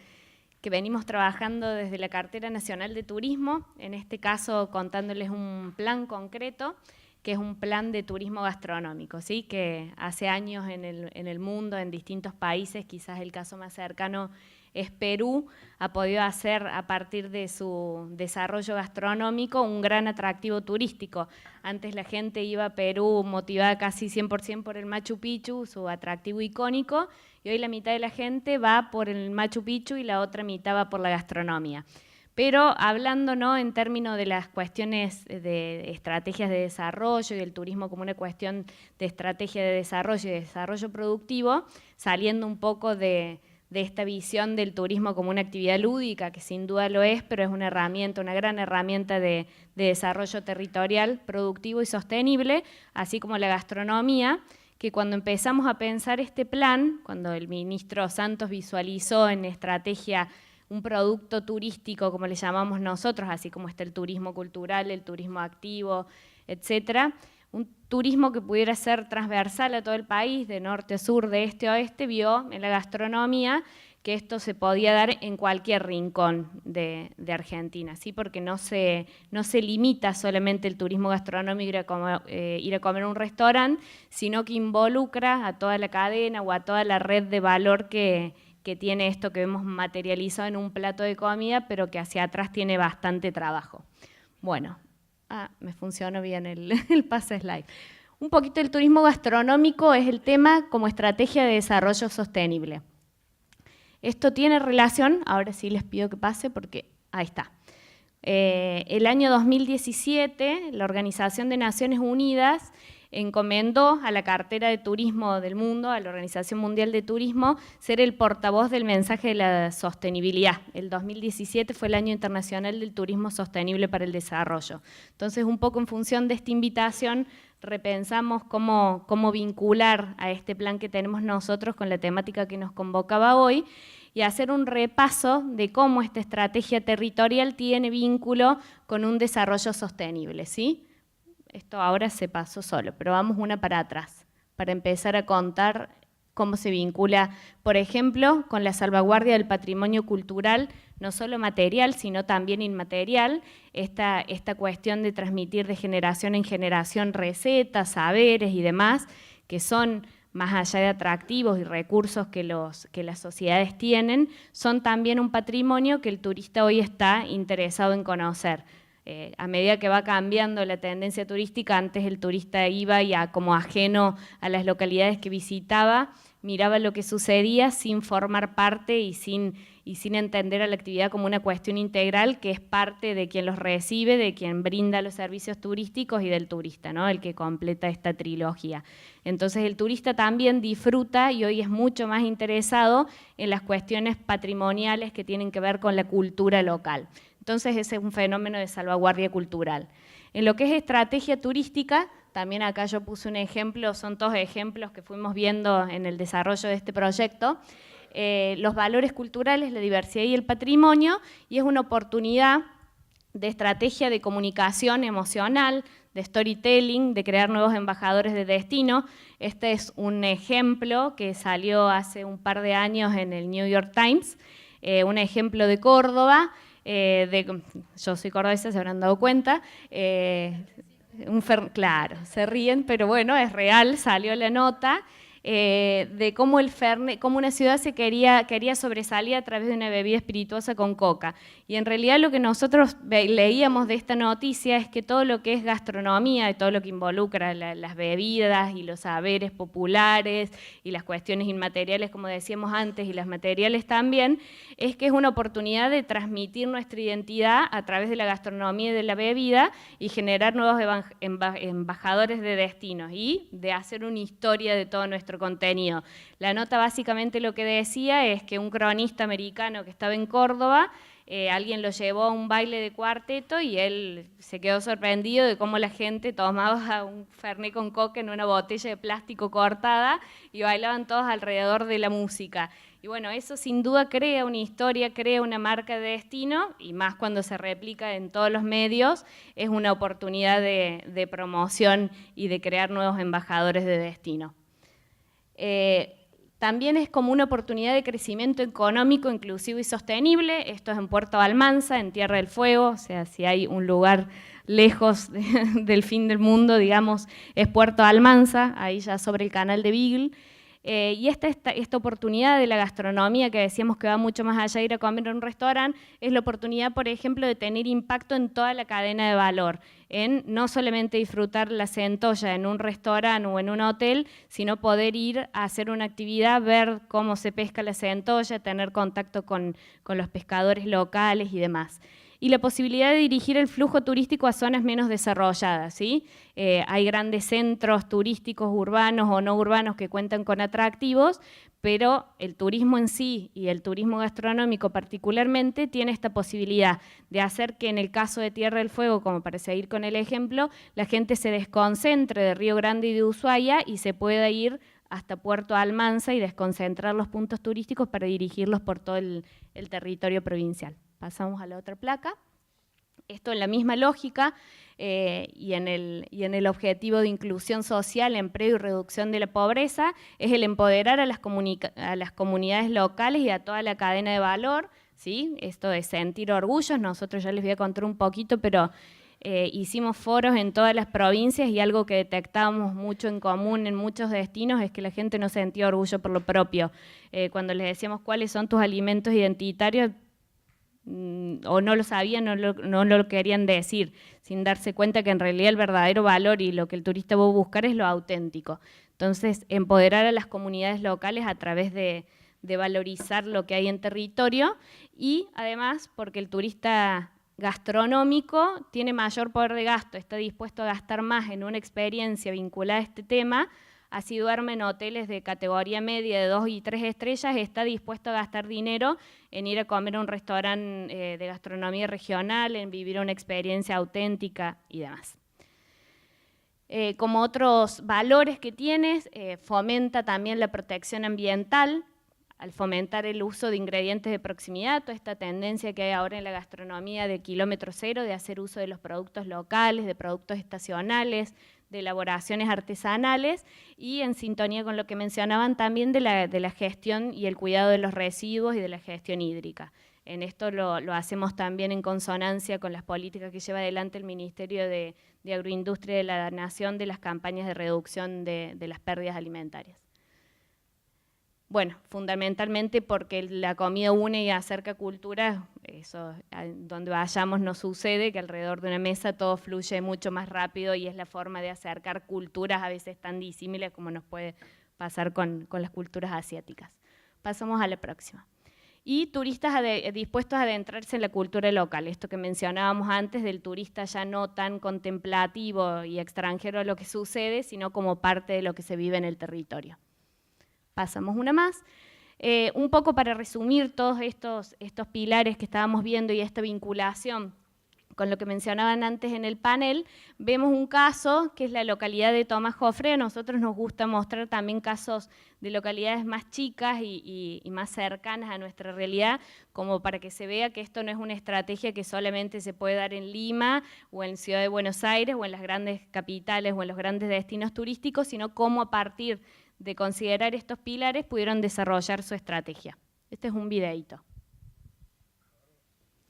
que venimos trabajando desde la Cartera Nacional de Turismo, en este caso contándoles un plan concreto, que es un plan de turismo gastronómico, ¿sí? Que hace años en el mundo, en distintos países, quizás el caso más cercano es Perú, ha podido hacer a partir de su desarrollo gastronómico un gran atractivo turístico. Antes la gente iba a Perú motivada casi 100% por el Machu Picchu, su atractivo icónico, y hoy la mitad de la gente va por el Machu Picchu y la otra mitad va por la gastronomía. Pero hablando, ¿no?, en términos de las cuestiones de estrategias de desarrollo y del turismo como una cuestión de estrategia de desarrollo y de desarrollo productivo, saliendo un poco de esta visión del turismo como una actividad lúdica, que sin duda lo es, pero es una herramienta, una gran herramienta de desarrollo territorial, productivo y sostenible, así como la gastronomía, que cuando empezamos a pensar este plan, cuando el ministro Santos visualizó en estrategia un producto turístico, como le llamamos nosotros, así como está el turismo cultural, el turismo activo, etcétera, un turismo que pudiera ser transversal a todo el país, de norte a sur, de este a oeste, vio en la gastronomía que esto se podía dar en cualquier rincón de Argentina, ¿sí? Porque no se limita solamente el turismo gastronómico ir a comer a un restaurante, sino que involucra a toda la cadena o a toda la red de valor que tiene esto que vemos materializado en un plato de comida, pero que hacia atrás tiene bastante trabajo. Bueno, me funcionó bien el pase slide. Un poquito el turismo gastronómico es el tema como estrategia de desarrollo sostenible. Esto tiene relación, ahora sí les pido que pase porque ahí está. El año 2017, la Organización de Naciones Unidas encomendó a la Cartera de Turismo del Mundo, a la Organización Mundial de Turismo, ser el portavoz del mensaje de la sostenibilidad. El 2017 fue el Año Internacional del Turismo Sostenible para el Desarrollo. Entonces, un poco en función de esta invitación, repensamos cómo vincular a este plan que tenemos nosotros con la temática que nos convocaba hoy y hacer un repaso de cómo esta estrategia territorial tiene vínculo con un desarrollo sostenible, ¿sí? Esto ahora se pasó solo, pero vamos una para atrás, para empezar a contar cómo se vincula, por ejemplo, con la salvaguardia del patrimonio cultural, no solo material, sino también inmaterial, esta cuestión de transmitir de generación en generación recetas, saberes y demás, que son, más allá de atractivos y recursos que las sociedades tienen, son también un patrimonio que el turista hoy está interesado en conocer. A medida que va cambiando la tendencia turística, antes el turista iba y como ajeno a las localidades que visitaba, miraba lo que sucedía sin formar parte y sin entender a la actividad como una cuestión integral que es parte de quien los recibe, de quien brinda los servicios turísticos y del turista, ¿no?, el que completa esta trilogía. Entonces el turista también disfruta y hoy es mucho más interesado en las cuestiones patrimoniales que tienen que ver con la cultura local. Entonces ese es un fenómeno de salvaguardia cultural. En lo que es estrategia turística, también acá yo puse un ejemplo, son todos ejemplos que fuimos viendo en el desarrollo de este proyecto, los valores culturales, la diversidad y el patrimonio, y es una oportunidad de estrategia de comunicación emocional, de storytelling, de crear nuevos embajadores de destino. Este es un ejemplo que salió hace un par de años en el New York Times, un ejemplo de Córdoba, yo soy cordobesa, se habrán dado cuenta, claro, se ríen, pero bueno, es real, salió la nota, de cómo el Fernet, cómo una ciudad se quería sobresalir a través de una bebida espirituosa con coca. Y en realidad lo que nosotros leíamos de esta noticia es que todo lo que es gastronomía y todo lo que involucra las bebidas y los saberes populares y las cuestiones inmateriales, como decíamos antes, y las materiales también, es que es una oportunidad de transmitir nuestra identidad a través de la gastronomía y de la bebida y generar nuevos embajadores de destinos y de hacer una historia de todo nuestro contenido. La nota básicamente lo que decía es que un cronista americano que estaba en Córdoba, alguien lo llevó a un baile de cuarteto y él se quedó sorprendido de cómo la gente tomaba un fernet con coca en una botella de plástico cortada y bailaban todos alrededor de la música. Y bueno, eso sin duda crea una historia, crea una marca de destino, y más cuando se replica en todos los medios, es una oportunidad de promoción y de crear nuevos embajadores de destino. También es como una oportunidad de crecimiento económico, inclusivo y sostenible. Esto es en Puerto Almanza, en Tierra del Fuego, o sea, si hay un lugar lejos del fin del mundo, digamos, es Puerto Almanza, ahí ya sobre el canal de Beagle. Y esta oportunidad de la gastronomía, que decíamos que va mucho más allá de ir a comer en un restaurante, es la oportunidad, por ejemplo, de tener impacto en toda la cadena de valor, en no solamente disfrutar la centolla en un restaurante o en un hotel, sino poder ir a hacer una actividad, ver cómo se pesca la centolla, tener contacto con los pescadores locales y demás. Y la posibilidad de dirigir el flujo turístico a zonas menos desarrolladas, ¿sí? Hay grandes centros turísticos urbanos o no urbanos que cuentan con atractivos, pero el turismo en sí y el turismo gastronómico particularmente tiene esta posibilidad de hacer que en el caso de Tierra del Fuego, como para seguir con el ejemplo, la gente se desconcentre de Río Grande y de Ushuaia y se pueda ir hasta Puerto Almanza y desconcentrar los puntos turísticos para dirigirlos por todo el territorio provincial. Pasamos a la otra placa. Esto en la misma lógica y en el objetivo de inclusión social, empleo y reducción de la pobreza, es el empoderar a las comunidades locales y a toda la cadena de valor, ¿sí? Esto de sentir orgullos, nosotros ya les voy a contar un poquito, pero hicimos foros en todas las provincias y algo que detectamos mucho en común en muchos destinos es que la gente no sentía orgullo por lo propio. Cuando les decíamos cuáles son tus alimentos identitarios, o no lo sabían, no lo querían decir, sin darse cuenta que en realidad el verdadero valor y lo que el turista va a buscar es lo auténtico. Entonces, empoderar a las comunidades locales a través de valorizar lo que hay en territorio y además porque el turista gastronómico tiene mayor poder de gasto, está dispuesto a gastar más en una experiencia vinculada a este tema. Así duerme en hoteles de categoría media de 2 y 3 estrellas, está dispuesto a gastar dinero en ir a comer a un restaurante de gastronomía regional, en vivir una experiencia auténtica y demás. Como otros valores que tienes, fomenta también la protección ambiental, al fomentar el uso de ingredientes de proximidad, toda esta tendencia que hay ahora en la gastronomía de kilómetro cero, de hacer uso de los productos locales, de productos estacionales, de elaboraciones artesanales y en sintonía con lo que mencionaban también de la gestión y el cuidado de los residuos y de la gestión hídrica. En esto lo hacemos también en consonancia con las políticas que lleva adelante el Ministerio de Agroindustria de la Nación de las campañas de reducción de las pérdidas alimentarias. Bueno, fundamentalmente porque la comida une y acerca cultura, eso donde vayamos nos sucede, que alrededor de una mesa todo fluye mucho más rápido y es la forma de acercar culturas a veces tan disímiles como nos puede pasar con las culturas asiáticas. Pasamos a la próxima. Y turistas dispuestos a adentrarse en la cultura local, esto que mencionábamos antes del turista ya no tan contemplativo y extranjero a lo que sucede, sino como parte de lo que se vive en el territorio. Pasamos una más. Un poco para resumir todos estos pilares que estábamos viendo y esta vinculación con lo que mencionaban antes en el panel, vemos un caso que es la localidad de Tomás Jofré. A nosotros nos gusta mostrar también casos de localidades más chicas y más cercanas a nuestra realidad, como para que se vea que esto no es una estrategia que solamente se puede dar en Lima o en Ciudad de Buenos Aires o en las grandes capitales o en los grandes destinos turísticos, sino cómo a partir de considerar estos pilares pudieron desarrollar su estrategia. Este es un videíto.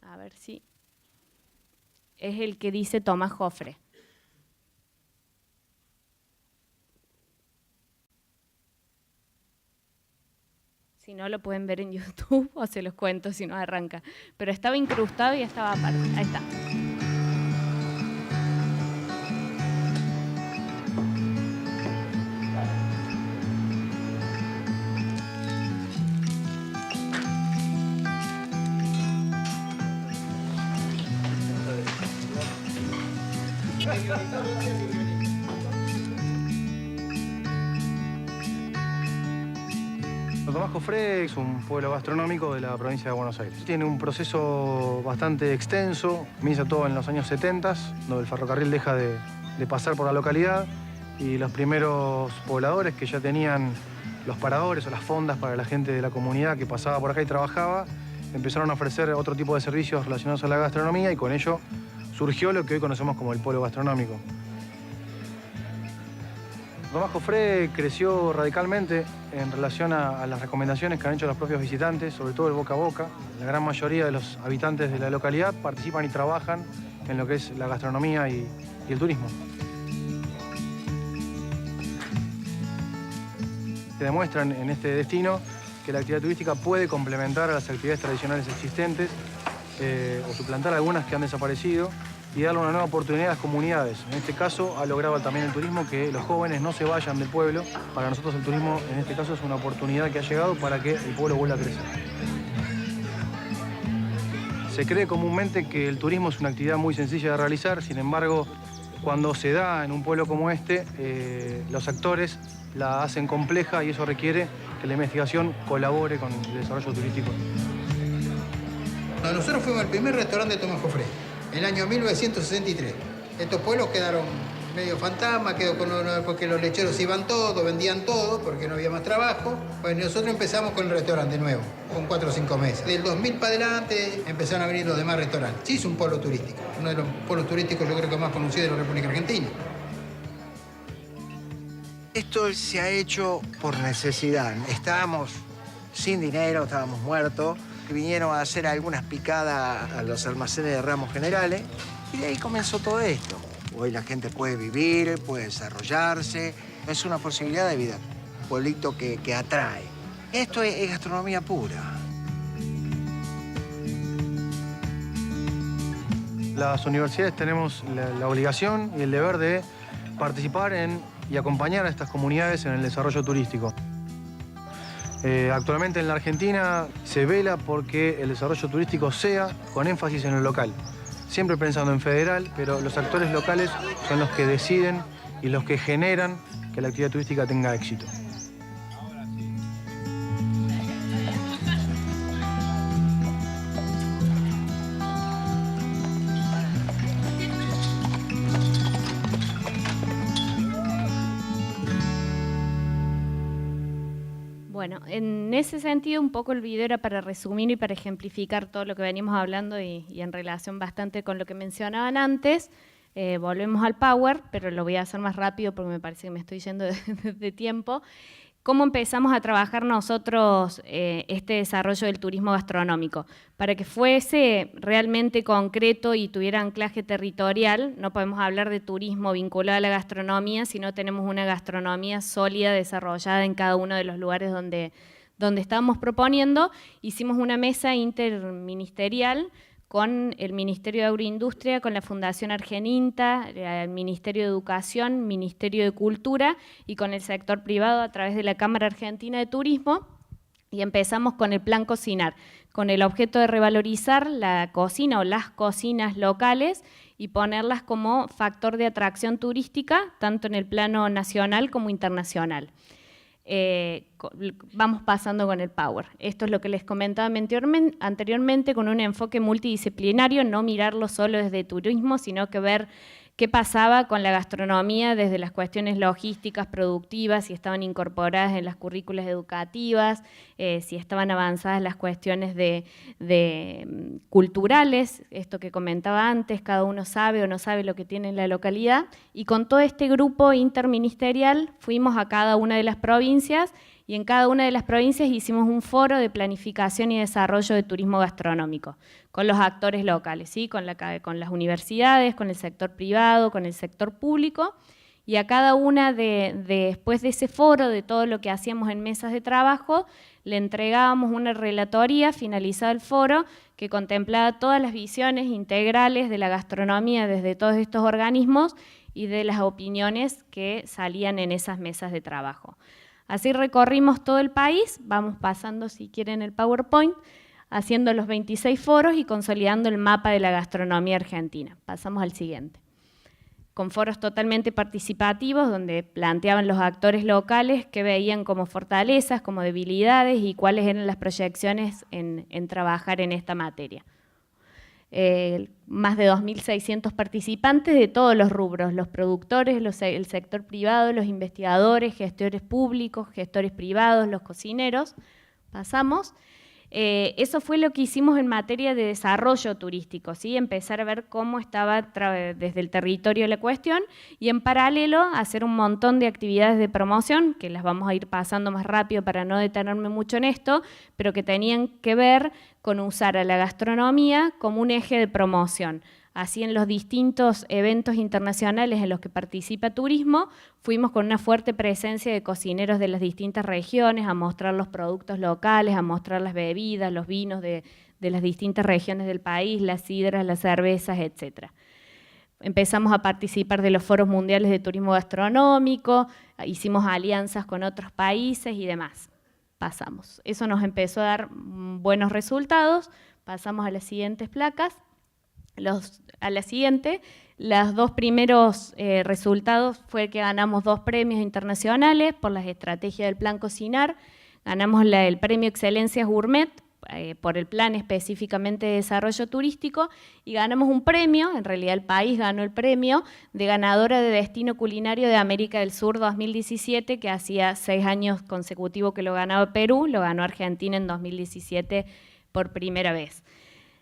A ver si... es el que dice Tomás Jofré. Si no, lo pueden ver en YouTube o se los cuento si no arranca. Pero estaba incrustado y estaba aparte. Ahí está. Tomás Jofré es un pueblo gastronómico de la provincia de Buenos Aires. Tiene un proceso bastante extenso, comienza todo en los años 70, donde el ferrocarril deja de pasar por la localidad y los primeros pobladores que ya tenían los paradores o las fondas para la gente de la comunidad que pasaba por acá y trabajaba, empezaron a ofrecer otro tipo de servicios relacionados a la gastronomía y con ello surgió lo que hoy conocemos como el pueblo gastronómico. Tomás Jofré creció radicalmente en relación a las recomendaciones que han hecho los propios visitantes, sobre todo el boca a boca. La gran mayoría de los habitantes de la localidad participan y trabajan en lo que es la gastronomía y el turismo. Se demuestran en este destino que la actividad turística puede complementar a las actividades tradicionales existentes o suplantar algunas que han desaparecido y darle una nueva oportunidad a las comunidades. En este caso ha logrado también el turismo que los jóvenes no se vayan del pueblo. Para nosotros el turismo en este caso es una oportunidad que ha llegado para que el pueblo vuelva a crecer. Se cree comúnmente que el turismo es una actividad muy sencilla de realizar, sin embargo, cuando se da en un pueblo como este, los actores la hacen compleja y eso requiere que la investigación colabore con el desarrollo turístico. Nosotros fuimos el primer restaurante de Tomás Jofré, en el año 1963. Estos pueblos quedaron medio fantasma, porque los lecheros iban todos, vendían todo, porque no había más trabajo. Bueno, nosotros empezamos con el restaurante nuevo, con 4 o 5 mesas. Del 2000 para adelante empezaron a venir los demás restaurantes. Sí, es un pueblo turístico, uno de los pueblos turísticos yo creo que más conocidos de la República Argentina. Esto se ha hecho por necesidad. Estábamos sin dinero, estábamos muertos. Vinieron a hacer algunas picadas a los almacenes de Ramos Generales y de ahí comenzó todo esto. Hoy la gente puede vivir, puede desarrollarse. Es una posibilidad de vida. Un pueblito que atrae. Esto es gastronomía pura. Las universidades tenemos la obligación y el deber de participar y acompañar a estas comunidades en el desarrollo turístico. Actualmente en la Argentina se vela porque el desarrollo turístico sea con énfasis en lo local. Siempre pensando en federal, pero los actores locales son los que deciden y los que generan que la actividad turística tenga éxito. Bueno, en ese sentido un poco el video era para resumir y para ejemplificar todo lo que venimos hablando y en relación bastante con lo que mencionaban antes. Volvemos al Power, pero lo voy a hacer más rápido porque me parece que me estoy yendo de tiempo. ¿Cómo empezamos a trabajar nosotros este desarrollo del turismo gastronómico? Para que fuese realmente concreto y tuviera anclaje territorial, no podemos hablar de turismo vinculado a la gastronomía si no tenemos una gastronomía sólida desarrollada en cada uno de los lugares donde estábamos proponiendo. Hicimos una mesa interministerial con el Ministerio de Agroindustria, con la Fundación Argeninta, el Ministerio de Educación, Ministerio de Cultura y con el sector privado a través de la Cámara Argentina de Turismo, y empezamos con el Plan Cocinar, con el objeto de revalorizar la cocina o las cocinas locales y ponerlas como factor de atracción turística, tanto en el plano nacional como internacional. vamos pasando con el Power. Esto es lo que les comentaba anteriormente, con un enfoque multidisciplinario, no mirarlo solo desde turismo, sino que ver qué pasaba con la gastronomía desde las cuestiones logísticas, productivas, si estaban incorporadas en las currículas educativas, si estaban avanzadas las cuestiones de culturales, esto que comentaba antes, cada uno sabe o no sabe lo que tiene en la localidad, y con todo este grupo interministerial fuimos a cada una de las provincias, y en cada una de las provincias hicimos un foro de planificación y desarrollo de turismo gastronómico, con los actores locales, ¿sí? con las universidades, con el sector privado, con el sector público, y a cada una después de ese foro, de todo lo que hacíamos en mesas de trabajo, le entregábamos una relatoría finalizado el foro que contemplaba todas las visiones integrales de la gastronomía desde todos estos organismos y de las opiniones que salían en esas mesas de trabajo. Así recorrimos todo el país, vamos pasando, si quieren, el PowerPoint, haciendo los 26 foros y consolidando el mapa de la gastronomía argentina. Pasamos al siguiente. Con foros totalmente participativos, donde planteaban los actores locales qué veían como fortalezas, como debilidades y cuáles eran las proyecciones en trabajar en esta materia. Más de 2.600 participantes de todos los rubros, los productores, el sector privado, los investigadores, gestores públicos, gestores privados, los cocineros. Pasamos. Eso fue lo que hicimos en materia de desarrollo turístico, ¿sí? Empezar a ver cómo estaba desde el territorio la cuestión y en paralelo hacer un montón de actividades de promoción, que las vamos a ir pasando más rápido para no detenerme mucho en esto, pero que tenían que ver con usar a la gastronomía como un eje de promoción. Así en los distintos eventos internacionales en los que participa turismo, fuimos con una fuerte presencia de cocineros de las distintas regiones a mostrar los productos locales, a mostrar las bebidas, los vinos de las distintas regiones del país, las sidras, las cervezas, etc. Empezamos a participar de los foros mundiales de turismo gastronómico, hicimos alianzas con otros países y demás. Pasamos. Eso nos empezó a dar buenos resultados. Pasamos a las siguientes placas. A la siguiente, los dos primeros resultados fue que ganamos 2 premios internacionales por las estrategias del Plan Cocinar, ganamos el premio Excelencia Gourmet por el plan específicamente de desarrollo turístico y ganamos un premio, en realidad el país ganó el premio de ganadora de Destino Culinario de América del Sur 2017, que hacía 6 años consecutivos que lo ganaba Perú, lo ganó Argentina en 2017 por primera vez.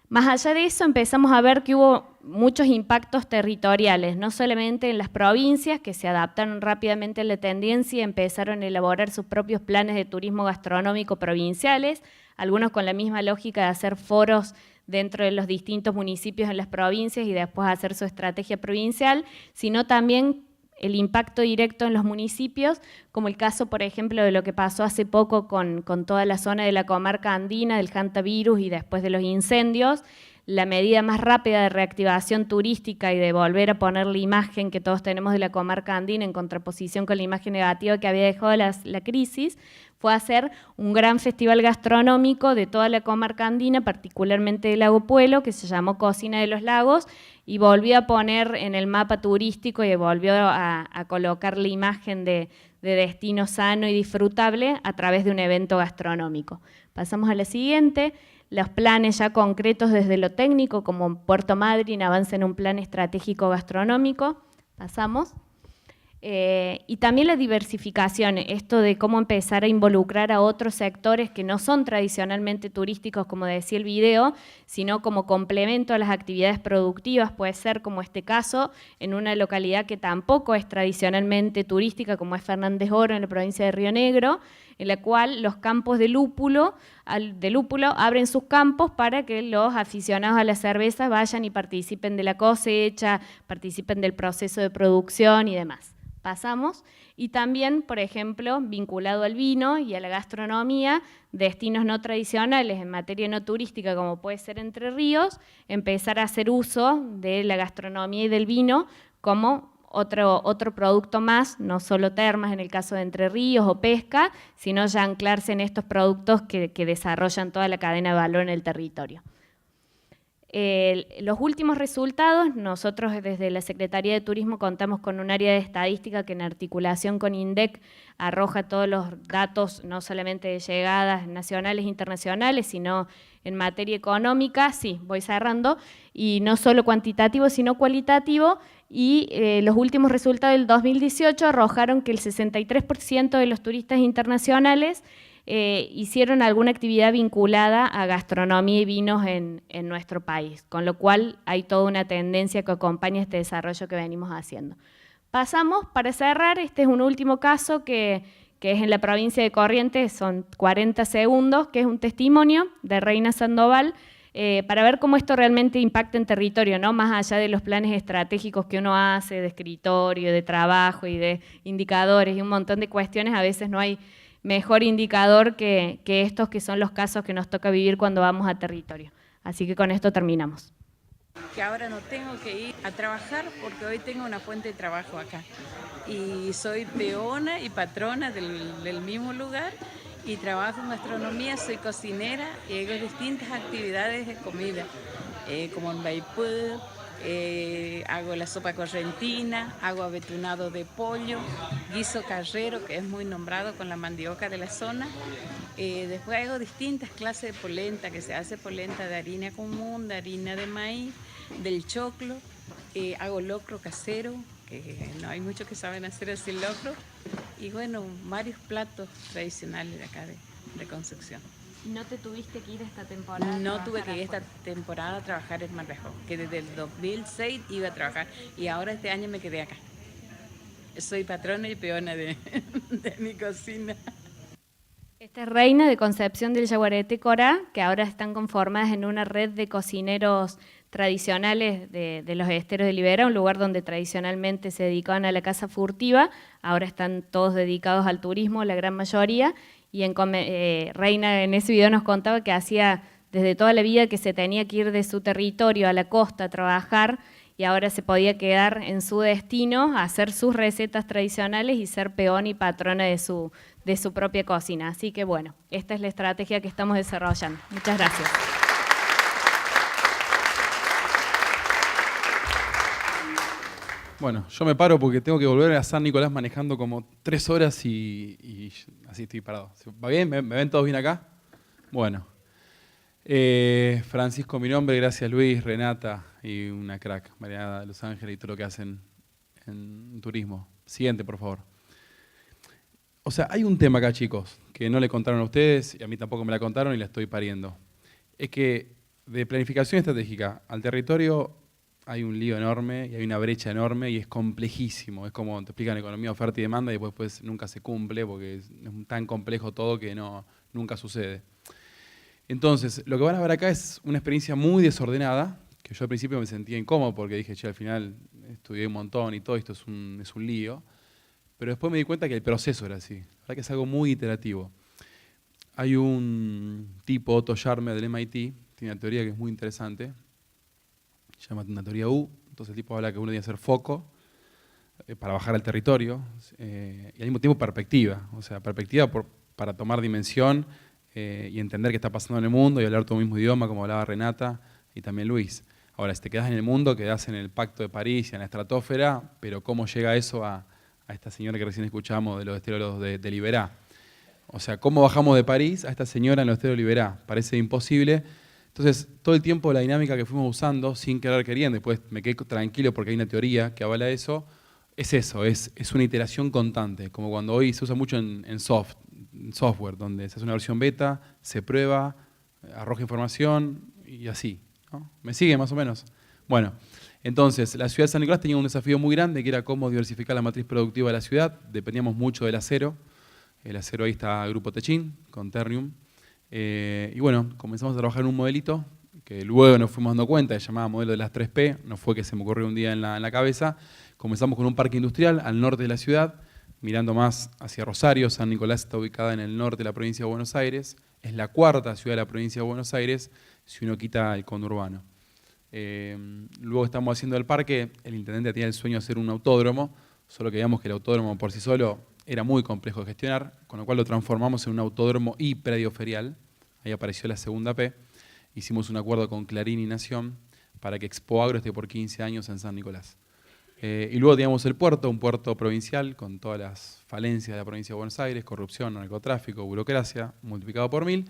Más allá de eso, empezamos a ver que hubo muchos impactos territoriales, no solamente en las provincias, que se adaptaron rápidamente a la tendencia y empezaron a elaborar sus propios planes de turismo gastronómico provinciales, algunos con la misma lógica de hacer foros dentro de los distintos municipios en las provincias y después hacer su estrategia provincial, sino también el impacto directo en los municipios, como el caso, por ejemplo, de lo que pasó hace poco con toda la zona de la comarca andina, del hantavirus y después de los incendios, la medida más rápida de reactivación turística y de volver a poner la imagen que todos tenemos de la comarca andina en contraposición con la imagen negativa que había dejado la crisis, fue hacer un gran festival gastronómico de toda la comarca andina, particularmente del Lago Puelo, que se llamó Cocina de los Lagos, y volvió a poner en el mapa turístico y volvió a colocar la imagen de destino sano y disfrutable a través de un evento gastronómico. Pasamos a la siguiente. Los planes ya concretos desde lo técnico, como Puerto Madryn avanza en un plan estratégico gastronómico. Pasamos. Y también la diversificación, esto de cómo empezar a involucrar a otros sectores que no son tradicionalmente turísticos, como decía el video, sino como complemento a las actividades productivas, puede ser como este caso, en una localidad que tampoco es tradicionalmente turística, como es Fernández Oro, en la provincia de Río Negro, en la cual los campos de lúpulo abren sus campos para que los aficionados a la cerveza vayan y participen de la cosecha, participen del proceso de producción y demás. Pasamos, y también, por ejemplo, vinculado al vino y a la gastronomía, destinos no tradicionales en materia no turística, como puede ser Entre Ríos, empezar a hacer uso de la gastronomía y del vino como otro producto más, no solo termas en el caso de Entre Ríos o pesca, sino ya anclarse en estos productos que desarrollan toda la cadena de valor en el territorio. Los últimos resultados, nosotros desde la Secretaría de Turismo contamos con un área de estadística que en articulación con INDEC arroja todos los datos, no solamente de llegadas nacionales e internacionales, sino en materia económica, sí, voy cerrando, y no solo cuantitativo, sino cualitativo, y los últimos resultados del 2018 arrojaron que el 63% de los turistas internacionales hicieron alguna actividad vinculada a gastronomía y vinos en nuestro país, con lo cual hay toda una tendencia que acompaña este desarrollo que venimos haciendo. Pasamos, para cerrar, este es un último caso que es en la provincia de Corrientes, son 40 segundos, que es un testimonio de Reina Sandoval, para ver cómo esto realmente impacta en territorio, ¿no? Más allá de los planes estratégicos que uno hace de escritorio, de trabajo y de indicadores y un montón de cuestiones, a veces no hay mejor indicador que estos que son los casos que nos toca vivir cuando vamos a territorio. Así que con esto terminamos. Que ahora no tengo que ir a trabajar porque hoy tengo una fuente de trabajo acá. Y soy peona y patrona del mismo lugar y trabajo en gastronomía, soy cocinera y hago distintas actividades de comida, como en Baipú, hago la sopa correntina, hago abetunado de pollo, guiso carrero, que es muy nombrado con la mandioca de la zona. Después hago distintas clases de polenta, que se hace polenta de harina común, de harina de maíz, del choclo. Hago locro casero, que no hay muchos que saben hacer así el locro. Y bueno, varios platos tradicionales de acá de Concepción. ¿No te tuviste que ir esta temporada? No tuve que ir esta temporada a trabajar en Marrejón, que desde el 2006 iba a trabajar y ahora este año me quedé acá. Soy patrona y peona de mi cocina. Esta es Reina de Concepción del Yaguareté Corá, que ahora están conformadas en una red de cocineros tradicionales de los esteros de Liberá, un lugar donde tradicionalmente se dedicaban a la caza furtiva, ahora están todos dedicados al turismo, la gran mayoría. Y Reina en ese video nos contaba que hacía desde toda la vida que se tenía que ir de su territorio a la costa a trabajar y ahora se podía quedar en su destino, hacer sus recetas tradicionales y ser peón y patrona de su propia cocina. Así que bueno, esta es la estrategia que estamos desarrollando. Muchas gracias. Bueno, yo me paro porque tengo que volver a San Nicolás manejando como 3 horas y así estoy parado. ¿Va bien? ¿Me ven todos bien acá? Bueno. Francisco, mi nombre, gracias Luis, Renata y una crack, Mariana de Los Ángeles y todo lo que hacen en turismo. Siguiente, por favor. O sea, hay un tema acá, chicos, que no le contaron a ustedes y a mí tampoco me la contaron y la estoy pariendo. Es que de planificación estratégica al territorio hay un lío enorme y hay una brecha enorme y es complejísimo. Es como te explican economía, oferta y demanda y después nunca se cumple porque es tan complejo todo que nunca sucede. Entonces, lo que van a ver acá es una experiencia muy desordenada, que yo al principio me sentía incómodo porque dije, che, al final estudié un montón y todo esto es un lío. Pero después me di cuenta que el proceso era así. La verdad que es algo muy iterativo. Hay un tipo, Otto Scharmer del MIT, tiene una teoría que es muy interesante, se llama una teoría U. Entonces el tipo habla que uno tiene que hacer foco para bajar al territorio y al mismo tiempo perspectiva. O sea, perspectiva para tomar dimensión y entender qué está pasando en el mundo y hablar tu mismo idioma, como hablaba Renata y también Luis. Ahora, si te quedas en el mundo, quedás en el Pacto de París y en la estratosfera, pero ¿cómo llega eso a esta señora que recién escuchamos de los esteros de Liberá? O sea, ¿cómo bajamos de París a esta señora en los esteros de Liberá? Parece imposible. Entonces, todo el tiempo la dinámica que fuimos usando, sin querer queriendo, después me quedé tranquilo porque hay una teoría que avala eso, es eso, es una iteración constante, como cuando hoy se usa mucho en software, donde se hace una versión beta, se prueba, arroja información y así, ¿no? ¿Me sigue más o menos? Bueno, entonces la ciudad de San Nicolás tenía un desafío muy grande que era cómo diversificar la matriz productiva de la ciudad. Dependíamos mucho del acero. El acero ahí está el Grupo Techín, con Ternium. Y bueno, comenzamos a trabajar en un modelito que luego nos fuimos dando cuenta, se llamaba modelo de las 3P, no fue que se me ocurrió un día en la cabeza. Comenzamos con un parque industrial al norte de la ciudad, mirando más hacia Rosario. San Nicolás está ubicada en el norte de la provincia de Buenos Aires, es la 4ª ciudad de la provincia de Buenos Aires si uno quita el conurbano. Luego estamos haciendo el parque, el intendente tenía el sueño de hacer un autódromo, solo que veíamos que el autódromo por sí solo era muy complejo de gestionar, con lo cual lo transformamos en un autódromo y predio ferial, ahí apareció la segunda P, hicimos un acuerdo con Clarín y Nación para que Expoagro esté por 15 años en San Nicolás. Y luego teníamos el puerto, un puerto provincial con todas las falencias de la provincia de Buenos Aires, corrupción, narcotráfico, burocracia, multiplicado por 1000,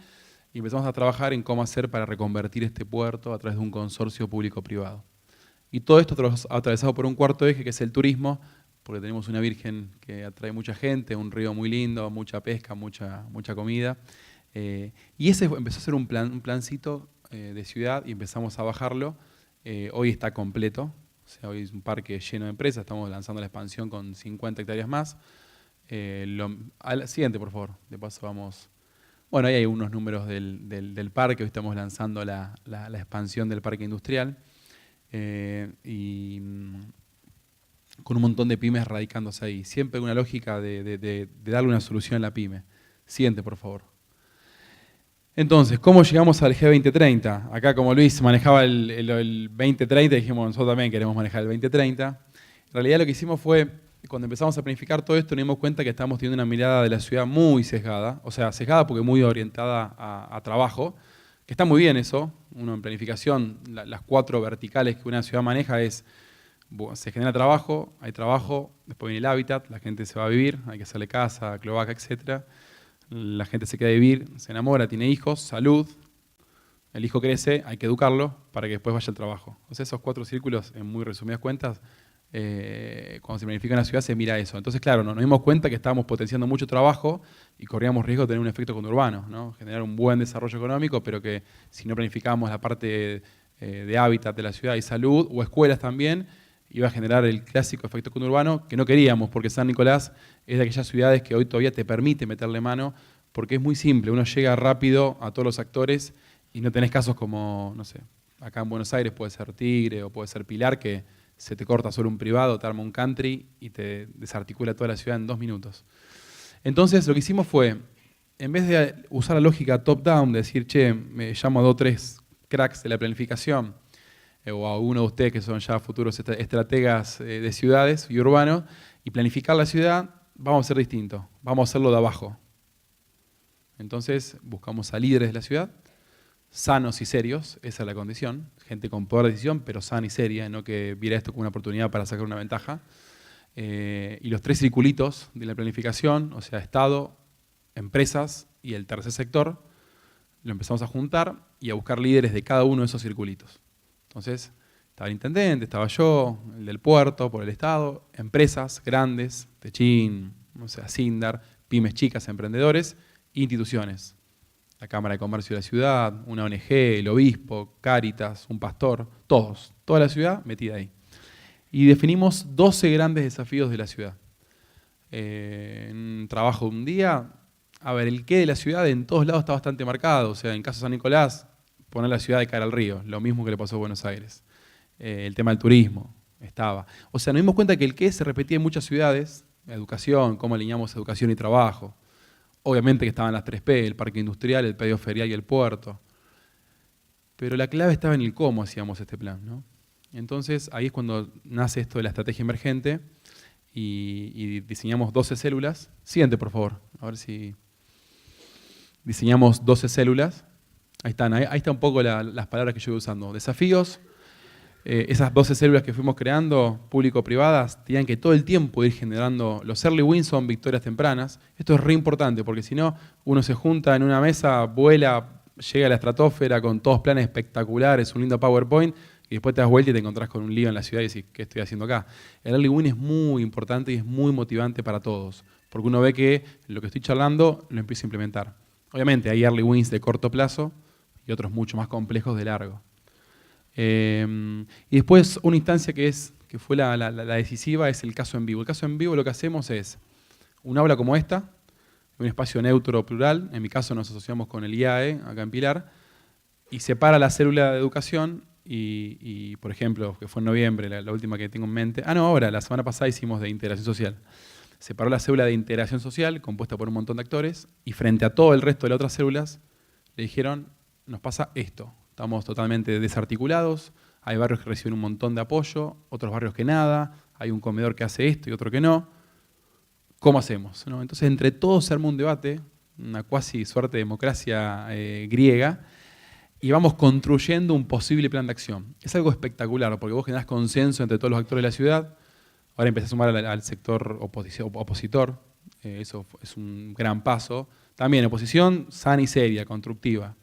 y empezamos a trabajar en cómo hacer para reconvertir este puerto a través de un consorcio público-privado. Y todo esto atravesado por un cuarto eje, que es el turismo, porque tenemos una virgen que atrae mucha gente, un río muy lindo, mucha pesca, mucha comida. Y ese empezó a ser un plancito de ciudad y empezamos a bajarlo. Hoy está completo. O sea, hoy es un parque lleno de empresas, estamos lanzando la expansión con 50 hectáreas más. Siguiente, por favor, de paso vamos. Bueno, ahí hay unos números del parque, hoy estamos lanzando la expansión del parque industrial. Y con un montón de pymes radicándose ahí. Siempre una lógica de darle una solución a la pyme. Siguiente, por favor. Entonces, ¿cómo llegamos al G2030? Acá, como Luis manejaba el 2030, dijimos, nosotros también queremos manejar el 2030. En realidad lo que hicimos fue, cuando empezamos a planificar todo esto, nos dimos cuenta que estábamos teniendo una mirada de la ciudad muy sesgada, o sea, sesgada porque muy orientada a trabajo, que está muy bien eso. Uno en planificación, las 4 verticales que una ciudad maneja es, se genera trabajo, hay trabajo, después viene el hábitat, la gente se va a vivir, hay que hacerle casa, cloaca, etcétera. La gente se queda a vivir, se enamora, tiene hijos, salud, el hijo crece, hay que educarlo para que después vaya al trabajo. O sea, esos 4 círculos, en muy resumidas cuentas, cuando se planifica una ciudad se mira eso. Entonces, claro, nos dimos cuenta que estábamos potenciando mucho trabajo y corríamos riesgo de tener un efecto conurbano, ¿no? Generar un buen desarrollo económico, pero que si no planificábamos la parte de hábitat de la ciudad y salud, o escuelas también, iba a generar el clásico efecto conurbano que no queríamos, porque San Nicolás es de aquellas ciudades que hoy todavía te permite meterle mano, porque es muy simple, uno llega rápido a todos los actores y no tenés casos como, no sé, acá en Buenos Aires puede ser Tigre o puede ser Pilar, que se te corta solo un privado, te arma un country y te desarticula toda la ciudad en 2 minutos. Entonces lo que hicimos fue, en vez de usar la lógica top-down, de decir, che, me llamo a 2 o 3 cracks de la planificación, o a uno de ustedes que son ya futuros estrategas de ciudades y urbanos, y planificar la ciudad, vamos a hacer distinto, vamos a hacerlo de abajo. Entonces buscamos a líderes de la ciudad, sanos y serios, esa es la condición, gente con poder de decisión, pero sana y seria, no que viera esto como una oportunidad para sacar una ventaja. Y los 3 circulitos de la planificación, o sea, Estado, empresas y el tercer sector, lo empezamos a juntar y a buscar líderes de cada uno de esos circulitos. Entonces, estaba el intendente, estaba yo, el del puerto, por el Estado, empresas grandes, Techín, o sea, Sindar, pymes chicas, emprendedores, instituciones. La Cámara de Comercio de la ciudad, una ONG, el obispo, Cáritas, un pastor, todos, toda la ciudad metida ahí. Y definimos 12 grandes desafíos de la ciudad. En un trabajo de un día, a ver, el qué de la ciudad en todos lados está bastante marcado. O sea, en caso de San Nicolás, poner la ciudad de cara al río, lo mismo que le pasó a Buenos Aires. El tema del turismo estaba. O sea, nos dimos cuenta que el qué se repetía en muchas ciudades, educación, cómo alineamos educación y trabajo. Obviamente que estaban las 3P, el parque industrial, el predio ferial y el puerto. Pero la clave estaba en el cómo hacíamos este plan, ¿no? Entonces, ahí es cuando nace esto de la estrategia emergente y diseñamos 12 células. Siguiente, por favor. A ver si diseñamos 12 células. Ahí están, ahí está un poco las palabras que yo voy usando. Desafíos. Esas 12 células que fuimos creando, público-privadas, tenían que todo el tiempo ir generando. Los early wins son victorias tempranas. Esto es re importante porque si no, uno se junta en una mesa, vuela, llega a la estratosfera con todos planes espectaculares, un lindo PowerPoint, y después te das vuelta y te encontrás con un lío en la ciudad y decís, ¿qué estoy haciendo acá? El early win es muy importante y es muy motivante para todos, porque uno ve que lo que estoy charlando lo empiezo a implementar. Obviamente hay early wins de corto plazo y otros mucho más complejos de largo. Y después una instancia que fue la decisiva es el caso en vivo. El caso en vivo lo que hacemos es un aula como esta, un espacio neutro plural, en mi caso nos asociamos con el IAE, acá en Pilar, y separa la célula de educación y por ejemplo, que fue en noviembre, la última que tengo en mente, ahora, la semana pasada hicimos de integración social. Separó la célula de integración social, compuesta por un montón de actores, y frente a todo el resto de las otras células, le dijeron, nos pasa esto. Estamos totalmente desarticulados, hay barrios que reciben un montón de apoyo, otros barrios que nada, hay un comedor que hace esto y otro que no. ¿Cómo hacemos? ¿No? Entonces, entre todos se arma un debate, una cuasi suerte de democracia griega, y vamos construyendo un posible plan de acción. Es algo espectacular, porque vos generás consenso entre todos los actores de la ciudad, ahora empezás a sumar al sector opositor, eso es un gran paso. También oposición sana y seria, constructiva.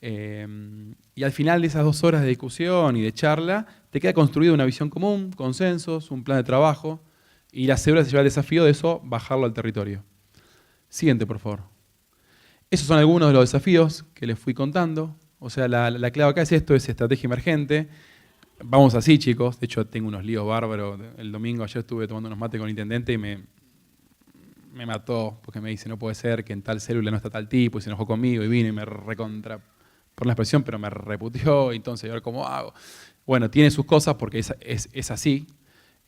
Y al final de esas 2 horas de discusión y de charla, te queda construida una visión común, consensos, un plan de trabajo, y la célula se lleva el desafío de eso, bajarlo al territorio. Siguiente, por favor. Esos son algunos de los desafíos que les fui contando. O sea, la clave acá es esto, es estrategia emergente. Vamos así, chicos. De hecho, tengo unos líos bárbaros. El domingo, ayer estuve tomando unos mates con el intendente y me mató, porque me dice, no puede ser que en tal célula no está tal tipo, y se enojó conmigo y vino y me recontra, por la expresión, pero me reputeó, y entonces, a ver cómo hago. Bueno, tiene sus cosas porque es así,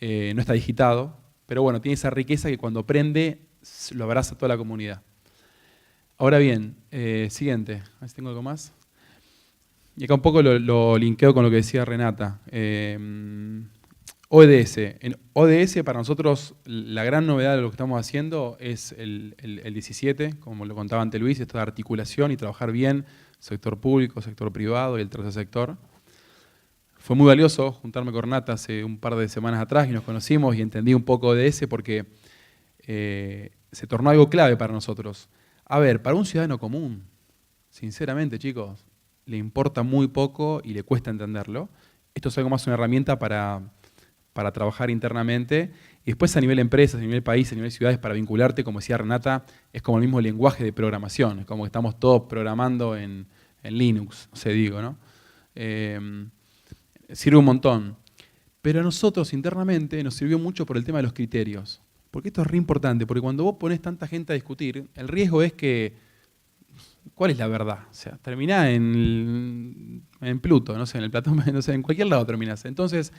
no está digitado, pero bueno, tiene esa riqueza que cuando prende lo abraza a toda la comunidad. Ahora bien, siguiente, a ver si tengo algo más. Y acá un poco lo linkeo con lo que decía Renata. ODS. En ODS para nosotros la gran novedad de lo que estamos haciendo es el 17, como lo contaba ante Luis, esto de articulación y trabajar bien sector público, sector privado y el tercer sector. Fue muy valioso juntarme con Renata hace un par de semanas atrás y nos conocimos y entendí un poco ODS porque se tornó algo clave para nosotros. A ver, para un ciudadano común, sinceramente chicos, le importa muy poco y le cuesta entenderlo. Esto es algo más una herramienta para trabajar internamente, y después a nivel empresas, a nivel país, a nivel ciudades, para vincularte, como decía Renata, es como el mismo lenguaje de programación, es como que estamos todos programando en Linux, no sé, digo, ¿no? Sirve un montón. Pero a nosotros internamente nos sirvió mucho por el tema de los criterios, porque esto es re importante, porque cuando vos ponés tanta gente a discutir, el riesgo es que, ¿cuál es la verdad? O sea, terminás en Pluto, no sé, en el Platón, no sé, en cualquier lado terminás. Entonces,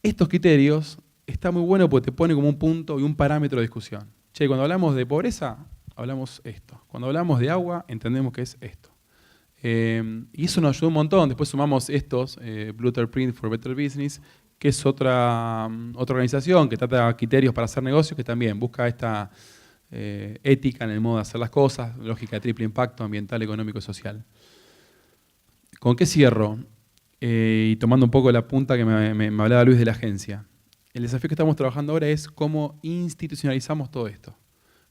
estos criterios está muy bueno porque te pone como un punto y un parámetro de discusión. Che, cuando hablamos de pobreza, hablamos esto. Cuando hablamos de agua, entendemos que es esto. Y eso nos ayudó un montón. Después sumamos estos, Blueprint for Better Business, que es otra organización que trata criterios para hacer negocios, que también busca esta ética en el modo de hacer las cosas, lógica de triple impacto ambiental, económico y social. ¿Con qué cierro? Y tomando un poco la punta que me hablaba Luis de la agencia. El desafío que estamos trabajando ahora es cómo institucionalizamos todo esto.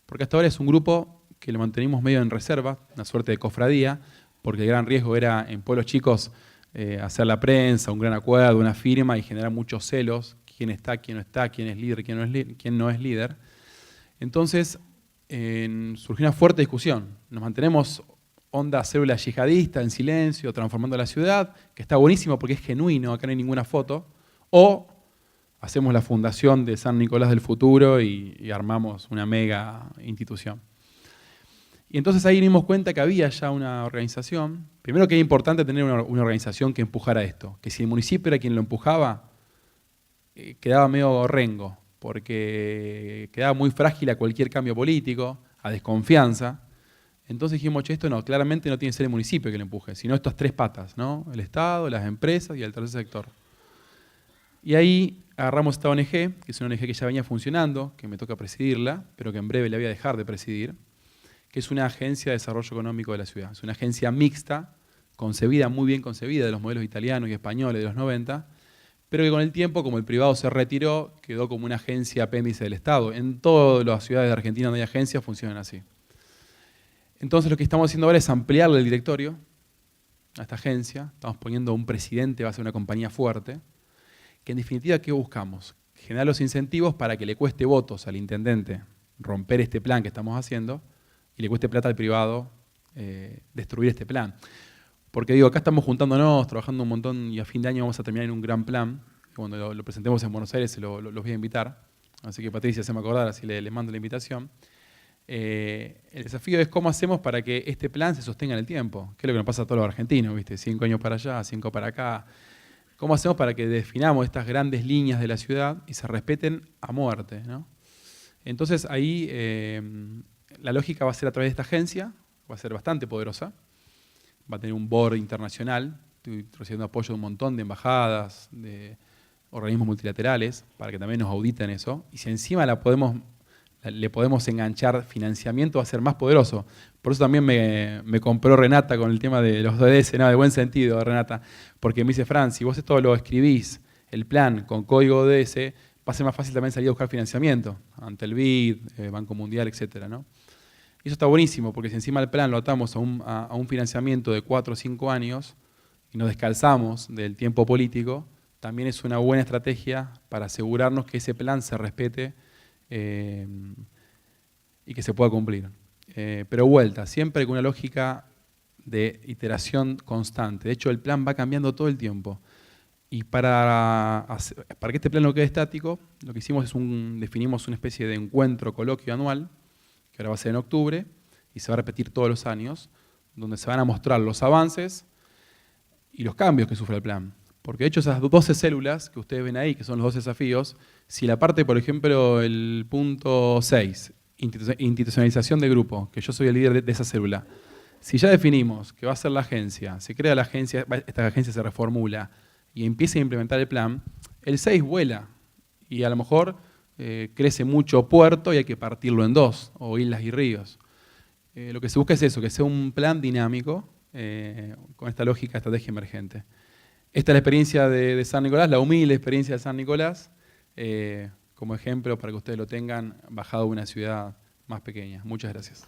Porque hasta ahora es un grupo que lo mantenimos medio en reserva, una suerte de cofradía, porque el gran riesgo era en pueblos chicos hacer la prensa, un gran acuerdo, una firma y generar muchos celos, quién está, quién no está, quién es líder, quién no es líder. Entonces surgió una fuerte discusión. Nos mantenemos onda célula yihadista en silencio, transformando la ciudad, que está buenísimo porque es genuino, acá no hay ninguna foto, o hacemos la fundación de San Nicolás del futuro y armamos una mega institución. Y entonces ahí nos dimos cuenta que había ya una organización. Primero que era importante tener una organización que empujara esto, que si el municipio era quien lo empujaba, quedaba medio rengo, porque quedaba muy frágil a cualquier cambio político, a desconfianza. Entonces dijimos, che, esto no, claramente no tiene que ser el municipio que lo empuje, sino estas 3 patas, ¿no? El Estado, las empresas y el tercer sector. Y ahí agarramos esta ONG, que es una ONG que ya venía funcionando, que me toca presidirla, pero que en breve la voy a dejar de presidir, que es una agencia de desarrollo económico de la ciudad. Es una agencia mixta, concebida, muy bien concebida, de los modelos italianos y españoles de los 90, pero que con el tiempo, como el privado se retiró, quedó como una agencia apéndice del Estado. En todas las ciudades de Argentina donde hay agencias funcionan así. Entonces lo que estamos haciendo ahora es ampliarle el directorio a esta agencia. Estamos poniendo un presidente, va a ser una compañía fuerte, que en definitiva, ¿qué buscamos? Generar los incentivos para que le cueste votos al intendente romper este plan que estamos haciendo y le cueste plata al privado destruir este plan. Porque digo, acá estamos juntándonos, trabajando un montón y a fin de año vamos a terminar en un gran plan. Cuando lo presentemos en Buenos Aires los voy a invitar. Así que Patricia se me acordar, así les mando la invitación. El desafío es cómo hacemos para que este plan se sostenga en el tiempo, que es lo que nos pasa a todos los argentinos, ¿viste? 5 años para allá, 5 para acá. ¿Cómo hacemos para que definamos estas grandes líneas de la ciudad y se respeten a muerte, ¿no? Entonces ahí la lógica va a ser a través de esta agencia, va a ser bastante poderosa, va a tener un board internacional, estoy recibiendo apoyo de un montón de embajadas, de organismos multilaterales, para que también nos auditen eso, y si encima la podemos le podemos enganchar financiamiento, va a ser más poderoso. Por eso también me compró Renata con el tema de los ODS, no, de buen sentido, Renata, porque me dice, Fran, si vos esto lo escribís, el plan con código ODS, va a ser más fácil también salir a buscar financiamiento, ante el BID, Banco Mundial, etcétera, ¿no? Y eso está buenísimo, porque si encima el plan lo atamos a un financiamiento de 4 o 5 años y nos descalzamos del tiempo político, también es una buena estrategia para asegurarnos que ese plan se respete y que se pueda cumplir. Pero vuelta, siempre con una lógica de iteración constante. De hecho, el plan va cambiando todo el tiempo. Y para que este plan no quede estático, lo que hicimos es definimos una especie de encuentro, coloquio anual, que ahora va a ser en octubre, y se va a repetir todos los años, donde se van a mostrar los avances y los cambios que sufre el plan. Porque de hecho esas 12 células que ustedes ven ahí, que son los 2 desafíos, si la parte, por ejemplo, el punto 6, institucionalización de grupo, que yo soy el líder de esa célula, si ya definimos que va a ser la agencia, se crea la agencia, esta agencia se reformula y empieza a implementar el plan, el 6 vuela y a lo mejor crece mucho puerto y hay que partirlo en 2, o islas y ríos. Lo que se busca es eso, que sea un plan dinámico con esta lógica, estrategia emergente. Esta es la experiencia de San Nicolás, la humilde experiencia de San Nicolás, como ejemplo para que ustedes lo tengan bajado de una ciudad más pequeña. Muchas gracias.